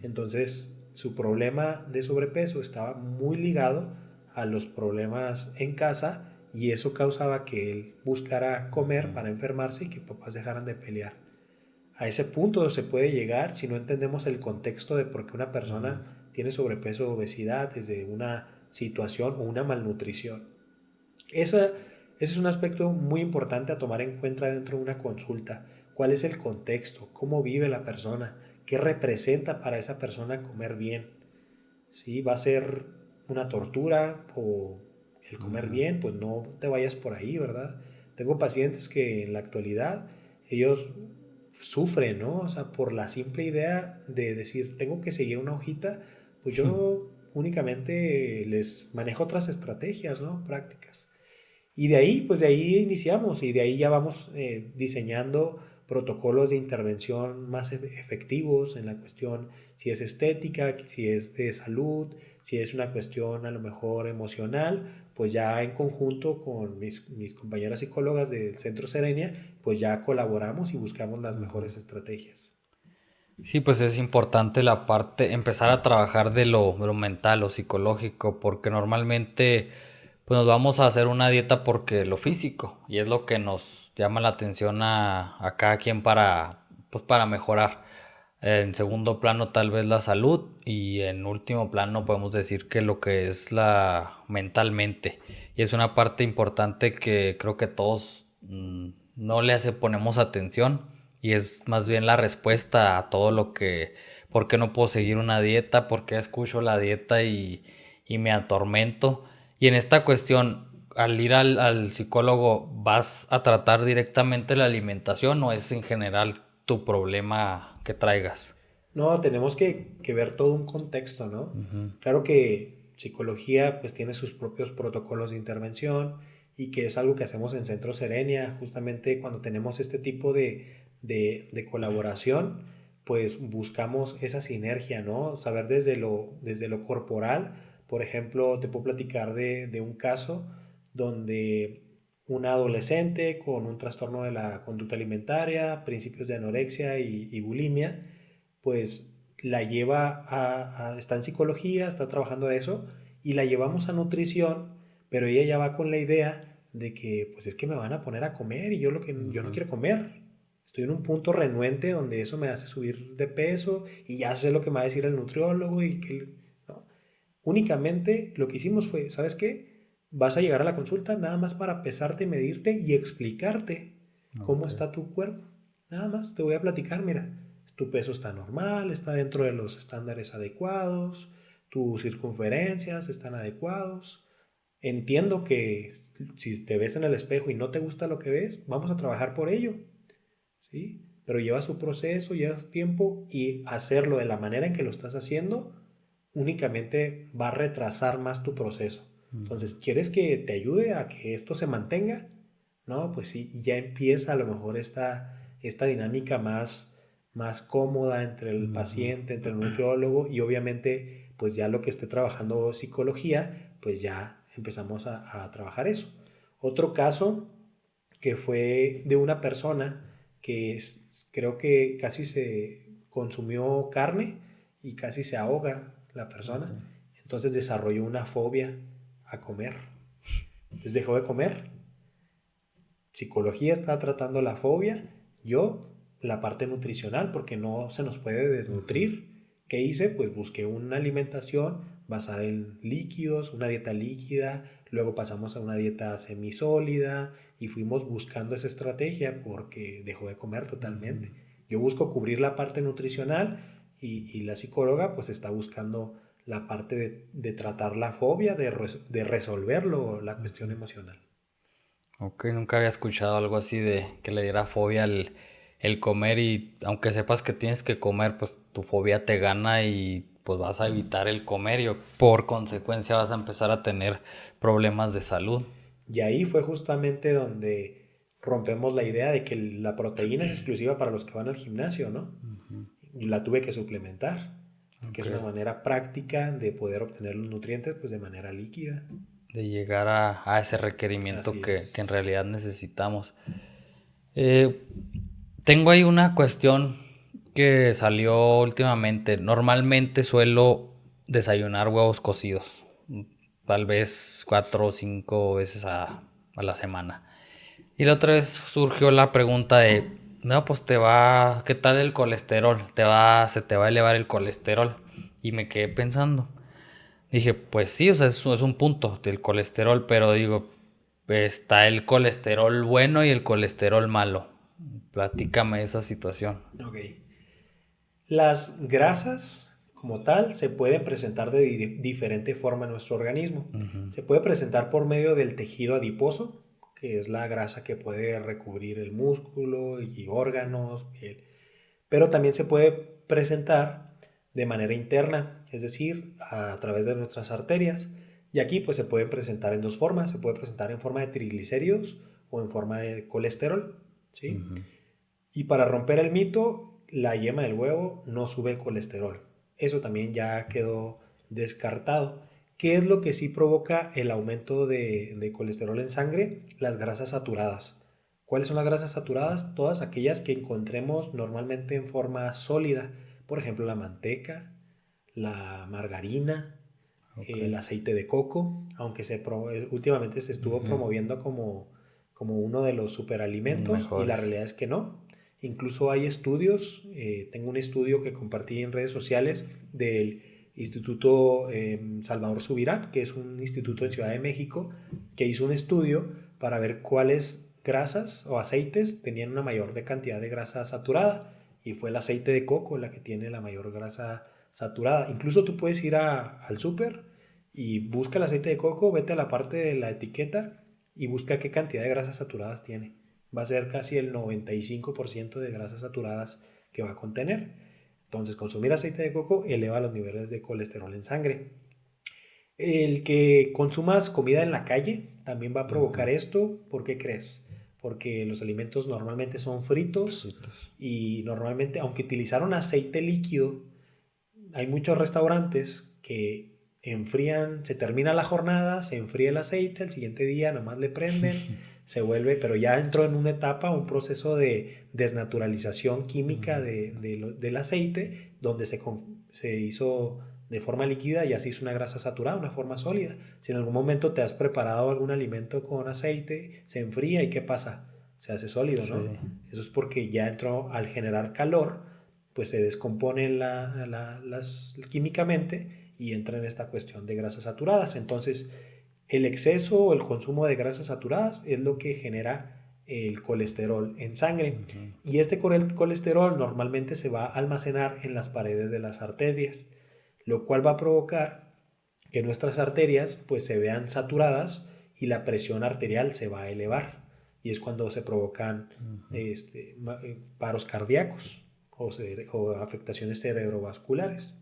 Entonces su problema de sobrepeso estaba muy ligado a los problemas en casa y eso causaba que él buscara comer para enfermarse y que papás dejaran de pelear. A ese punto se puede llegar si no entendemos el contexto de por qué una Ujú. persona tiene sobrepeso o obesidad desde una situación o una malnutrición. Ese es un aspecto muy importante a tomar en cuenta dentro de una consulta. ¿Cuál es el contexto? ¿Cómo vive la persona? ¿Qué representa para esa persona comer bien? ¿Sí? ¿Va a ser una tortura o el comer Ujú. bien? Pues no te vayas por ahí, ¿verdad? Tengo pacientes que en la actualidad ellos sufren, ¿no? O sea, por la simple idea de decir, tengo que seguir una hojita, pues yo únicamente les manejo otras estrategias, ¿no? Prácticas. Y de ahí, pues de ahí iniciamos y de ahí ya vamos diseñando protocolos de intervención más efectivos en la cuestión, si es estética, si es de salud, si es una cuestión a lo mejor emocional, pues ya en conjunto con mis compañeras psicólogas del Centro Serenia, pues ya colaboramos y buscamos las Ujú. mejores estrategias. Sí, pues es importante la parte, empezar a trabajar de lo mental o psicológico, porque normalmente pues nos vamos a hacer una dieta porque lo físico, y es lo que nos llama la atención a cada quien para, pues para mejorar. En segundo plano tal vez la salud y en último plano podemos decir que lo que es la mentalmente. Y es una parte importante que creo que todos no le hace, ponemos atención y es más bien la respuesta a todo lo que, ¿por qué no puedo seguir una dieta? ¿Por qué escucho la dieta y me atormento? Y en esta cuestión, al ir al psicólogo, ¿vas a tratar directamente la alimentación o es en general tu problema que traigas? No, tenemos que ver todo un contexto, ¿no? Claro que psicología pues tiene sus propios protocolos de intervención y que es algo que hacemos en Centro Serenia, justamente cuando tenemos este tipo de colaboración, pues buscamos esa sinergia, ¿no? Saber desde lo corporal, por ejemplo, te puedo platicar de un caso donde una adolescente con un trastorno de la conducta alimentaria, principios de anorexia y bulimia, pues la lleva está en psicología, está trabajando de eso, y la llevamos a nutrición, pero ella ya va con la idea de que, pues es que me van a poner a comer y yo no Ujú. quiero comer. Estoy en un punto renuente donde eso me hace subir de peso y ya sé lo que me va a decir el nutriólogo y que, ¿no? Únicamente lo que hicimos fue, ¿sabes qué? Vas a llegar a la consulta nada más para pesarte, medirte y explicarte cómo Ok. está tu cuerpo. Nada más te voy a platicar, mira, tu peso está normal, está dentro de los estándares adecuados, tus circunferencias están adecuados. Entiendo que si te ves en el espejo y no te gusta lo que ves, vamos a trabajar por ello, ¿sí? pero lleva su proceso, lleva su tiempo y hacerlo de la manera en que lo estás haciendo únicamente va a retrasar más tu proceso. Entonces, ¿quieres que te ayude a que esto se mantenga? No, pues sí, ya empieza a lo mejor esta dinámica más cómoda entre el paciente, entre el nutriólogo y obviamente pues ya lo que esté trabajando psicología, pues ya empezamos a trabajar eso. Otro caso que fue de una persona creo que casi se consumió carne y casi se ahoga la persona. Entonces desarrolló una fobia a comer. Entonces dejó de comer. Psicología está tratando la fobia. Yo, la parte nutricional, porque no se nos puede desnutrir. ¿Qué hice? Pues busqué una alimentación basada en líquidos, una dieta líquida. Luego pasamos a una dieta semisólida y fuimos buscando esa estrategia porque dejó de comer totalmente. Yo busco cubrir la parte nutricional y la psicóloga pues está buscando la parte de tratar la fobia, de resolverlo, la cuestión emocional. Ok, nunca había escuchado algo así de que le diera fobia el comer y aunque sepas que tienes que comer, pues tu fobia te gana y pues vas a evitar el comer y por consecuencia vas a empezar a tener problemas de salud. Y ahí fue justamente donde rompemos la idea de que la proteína es exclusiva para los que van al gimnasio, ¿no? Y la tuve que suplementar, porque Ok. es una manera práctica de poder obtener los nutrientes pues de manera líquida. De llegar a ese requerimiento Así que en es. realidad necesitamos. Eh, Tengo ahí una cuestión que salió últimamente. Normalmente suelo desayunar huevos cocidos, tal vez 4 o 5 veces a la semana. Y la otra vez surgió la pregunta de, no, pues ¿qué tal el colesterol? Se te va a elevar el colesterol. Y me quedé pensando. Dije, pues sí, o sea, es un punto del colesterol, pero digo, está el colesterol bueno y el colesterol malo. Platícame esa situación. Ok. Las grasas, como tal, se pueden presentar de diferente forma en nuestro organismo. Se puede presentar por medio del tejido adiposo, que es la grasa que puede recubrir el músculo y órganos, piel. Pero también se puede presentar de manera interna, es decir, a través de nuestras arterias. Y aquí pues se pueden presentar en dos formas. Se puede presentar en forma de triglicéridos o en forma de colesterol, ¿sí? Y para romper el mito, la yema del huevo no sube el colesterol. Eso también ya quedó descartado. ¿Qué es lo que sí provoca el aumento de colesterol en sangre? Las grasas saturadas. ¿Cuáles son las grasas saturadas? Todas aquellas que encontremos normalmente en forma sólida. Por ejemplo, la manteca, la margarina, Ok. el aceite de coco, aunque últimamente se estuvo promoviendo como uno de los superalimentos y la Mejores. realidad es que no. Incluso hay estudios, tengo un estudio que compartí en redes sociales del Instituto Salvador Subirán, que es un instituto en Ciudad de México, que hizo un estudio para ver cuáles grasas o aceites tenían una mayor cantidad de grasa saturada y fue el aceite de coco la que tiene la mayor grasa saturada. Incluso tú puedes ir al súper y busca el aceite de coco, vete a la parte de la etiqueta y busca qué cantidad de grasas saturadas tiene. Va a ser casi el 95% de grasas saturadas que va a contener. Entonces, consumir aceite de coco eleva los niveles de colesterol en sangre. El que consumas comida en la calle también va a provocar esto. ¿Por qué crees? Porque los alimentos normalmente son fritos Fritos. y normalmente, aunque utilizaron aceite líquido, hay muchos restaurantes que enfrían, se termina la jornada, se enfría el aceite, el siguiente día nomás le prenden, se vuelve, pero ya entró en una etapa, un proceso de desnaturalización química del aceite, donde se hizo de forma líquida, ya se hizo una grasa saturada, una forma sólida. Si en algún momento te has preparado algún alimento con aceite, se enfría y ¿qué pasa? Se hace sólido, Sí. ¿no? Eso es porque ya entró al generar calor, pues se descomponen químicamente y entra en esta cuestión de grasas saturadas. Entonces, el exceso o el consumo de grasas saturadas es lo que genera el colesterol en sangre. Y este colesterol normalmente se va a almacenar en las paredes de las arterias, lo cual va a provocar que nuestras arterias pues se vean saturadas y la presión arterial se va a elevar. y es cuando se provocan paros cardíacos o afectaciones cerebrovasculares.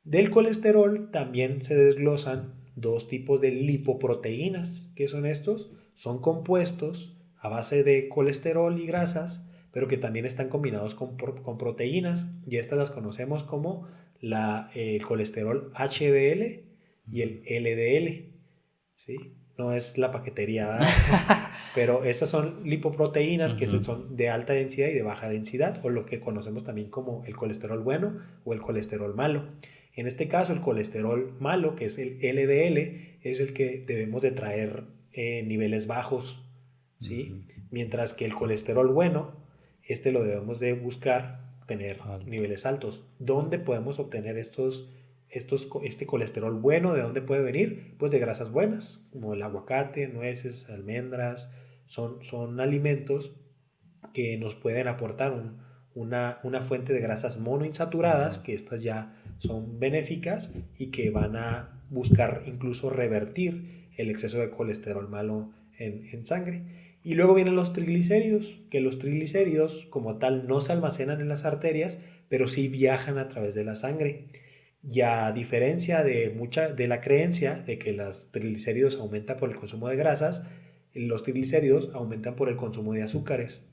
Del colesterol también se desglosan dos tipos de lipoproteínas. ¿Qué son estos? Son compuestos a base de colesterol y grasas, pero que también están combinados con proteínas, y estas las conocemos como el colesterol HDL y el LDL. ¿Sí? No es la paquetería, pero esas son lipoproteínas que son de alta densidad y de baja densidad, o lo que conocemos también como el colesterol bueno o el colesterol malo. En este caso, el colesterol malo, que es el LDL, es el que debemos de traer en niveles bajos, ¿sí? Mientras que el colesterol bueno, lo debemos de buscar tener niveles altos. ¿Dónde podemos obtener este colesterol bueno? ¿De dónde puede venir? Pues de grasas buenas, como el aguacate, nueces, almendras. Son alimentos que nos pueden aportar una fuente de grasas monoinsaturadas, que estas ya son benéficas y que van a buscar incluso revertir el exceso de colesterol malo en sangre. Y luego vienen los triglicéridos, que los triglicéridos como tal no se almacenan en las arterias, pero sí viajan a través de la sangre. Y a diferencia de la creencia de que los triglicéridos aumentan por el consumo de grasas, los triglicéridos aumentan por el consumo de azúcares.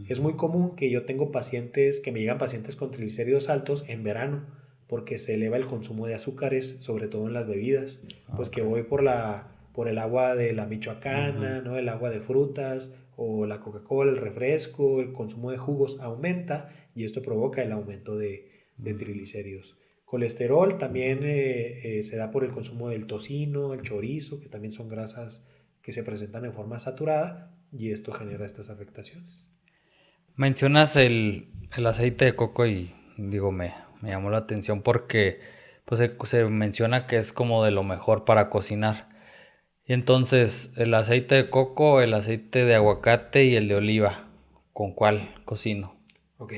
Es muy común que yo tengo que me llegan pacientes con triglicéridos altos en verano, porque se eleva el consumo de azúcares, sobre todo en las bebidas. Pues que voy por el agua de la michoacana, ¿no? El agua de frutas, o la Coca-Cola, el refresco, el consumo de jugos aumenta, y esto provoca el aumento de triglicéridos. Colesterol también se da por el consumo del tocino, el chorizo, que también son grasas que se presentan en forma saturada, y esto genera estas afectaciones. Mencionas el aceite de coco y digo, me llamó la atención porque pues se menciona que es como de lo mejor para cocinar. Y entonces, el aceite de coco, el aceite de aguacate y el de oliva, ¿con cuál cocino? Ok.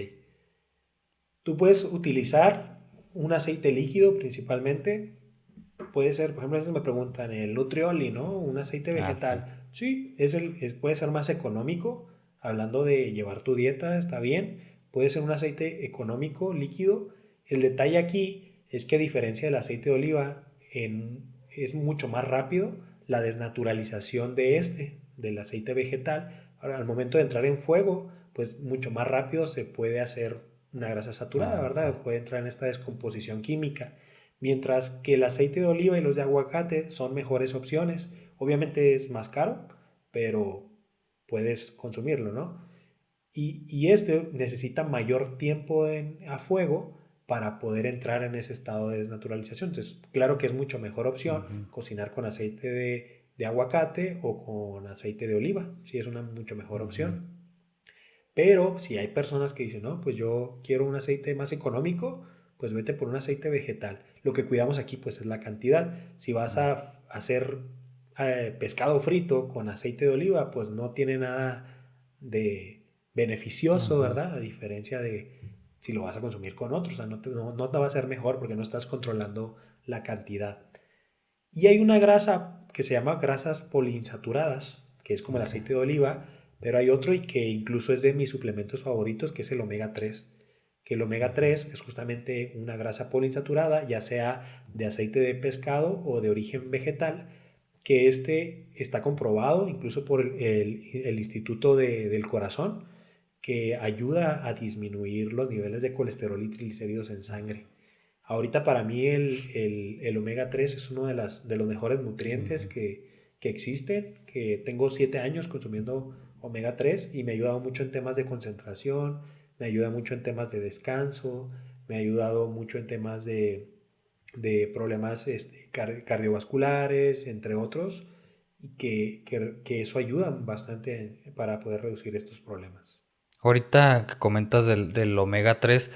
Tú puedes utilizar un aceite líquido principalmente. Puede ser, por ejemplo, a veces me preguntan el Nutrioli, ¿no? Un aceite vegetal. Sí, puede ser más económico. Hablando de llevar tu dieta, está bien. Puede ser un aceite económico, líquido. El detalle aquí es que a diferencia del aceite de oliva, es mucho más rápido la desnaturalización del aceite vegetal. Ahora, al momento de entrar en fuego, pues mucho más rápido se puede hacer una grasa saturada, ¿verdad? Puede entrar en esta descomposición química. Mientras que el aceite de oliva y los de aguacate son mejores opciones. Obviamente es más caro, pero puedes consumirlo, ¿no? Y este necesita mayor tiempo a fuego para poder entrar en ese estado de desnaturalización. Entonces, claro que es mucho mejor opción cocinar con aceite de aguacate o con aceite de oliva. Sí, es una mucho mejor opción. Pero si hay personas que dicen, no, pues yo quiero un aceite más económico, pues vete por un aceite vegetal. Lo que cuidamos aquí pues es la cantidad. Si vas a hacer pescado frito con aceite de oliva, pues no tiene nada de beneficioso, ¿verdad? A diferencia de si lo vas a consumir con otros. O sea, no te va a ser mejor porque no estás controlando la cantidad. Y hay una grasa que se llama grasas poliinsaturadas, que es como el aceite de oliva, pero hay otro y que incluso es de mis suplementos favoritos, que es el omega 3. Que el omega 3 es justamente una grasa poliinsaturada, ya sea de aceite de pescado o de origen vegetal, que está comprobado incluso por el Instituto del Corazón, que ayuda a disminuir los niveles de colesterol y triglicéridos en sangre. Ahorita para mí el omega 3 es uno de los mejores nutrientes que existen, que tengo 7 años consumiendo omega 3 y me ha ayudado mucho en temas de concentración, me ayuda mucho en temas de descanso, me ha ayudado mucho en temas de problemas cardiovasculares, entre otros, y que eso ayuda bastante para poder reducir estos problemas. Ahorita que comentas del omega 3,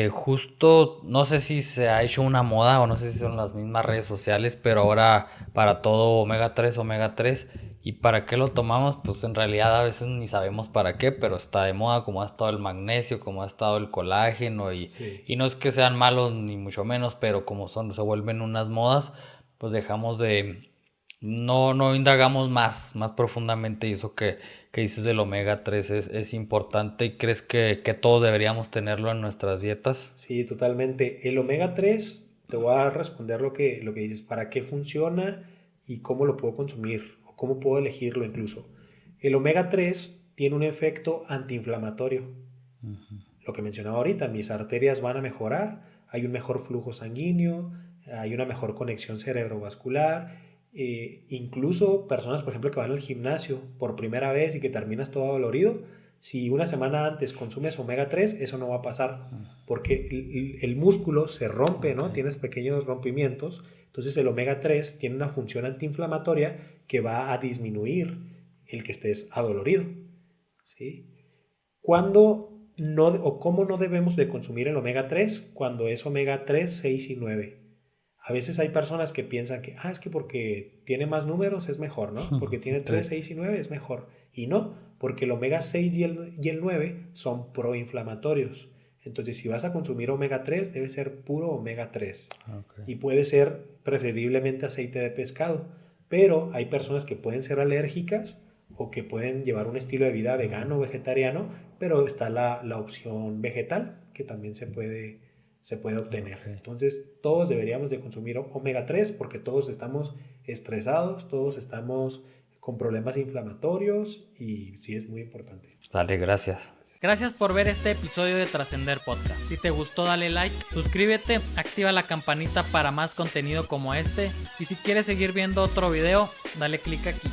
justo no sé si se ha hecho una moda o no sé si son las mismas redes sociales, pero ahora para todo omega 3, ¿y para qué lo tomamos? Pues en realidad a veces ni sabemos para qué, pero está de moda como ha estado el magnesio, como ha estado el colágeno y no es que sean malos ni mucho menos, pero como se vuelven unas modas, pues dejamos No indagamos más profundamente y eso que dices del omega 3 es importante y crees que todos deberíamos tenerlo en nuestras dietas. Sí, totalmente. El omega 3 te voy a responder lo que dices, para qué funciona y cómo lo puedo consumir o cómo puedo elegirlo incluso. El omega 3 tiene un efecto antiinflamatorio. Lo que mencionaba ahorita, mis arterias van a mejorar, hay un mejor flujo sanguíneo, hay una mejor conexión cerebrovascular. Incluso personas, por ejemplo, que van al gimnasio por primera vez y que terminas todo dolorido, si una semana antes consumes omega 3 eso no va a pasar, porque el músculo se rompe, ¿no? Ok. Tienes pequeños rompimientos, entonces el omega 3 tiene una función antiinflamatoria que va a disminuir el que estés adolorido, ¿sí? ¿Cuándo no, o cómo no debemos de consumir el omega 3? Cuando es omega 3 6 y 9. A veces hay personas que piensan que, es que porque tiene más números es mejor, ¿no? Porque tiene Sí. 3 6 y 9 es mejor. Y no, porque el omega 6 y el 9 son proinflamatorios. Entonces, si vas a consumir omega 3 debe ser puro omega 3. Ok. Y puede ser preferiblemente aceite de pescado. Pero hay personas que pueden ser alérgicas o que pueden llevar un estilo de vida vegano o vegetariano, pero está la opción vegetal que también se puede obtener. Ok. Entonces, todos deberíamos de consumir omega 3 porque todos estamos estresados, todos estamos con problemas inflamatorios y sí es muy importante. Dale, gracias. Gracias por ver este episodio de Trascender Podcast. Si te gustó, dale like, suscríbete, activa la campanita para más contenido como este y si quieres seguir viendo otro video, dale click aquí.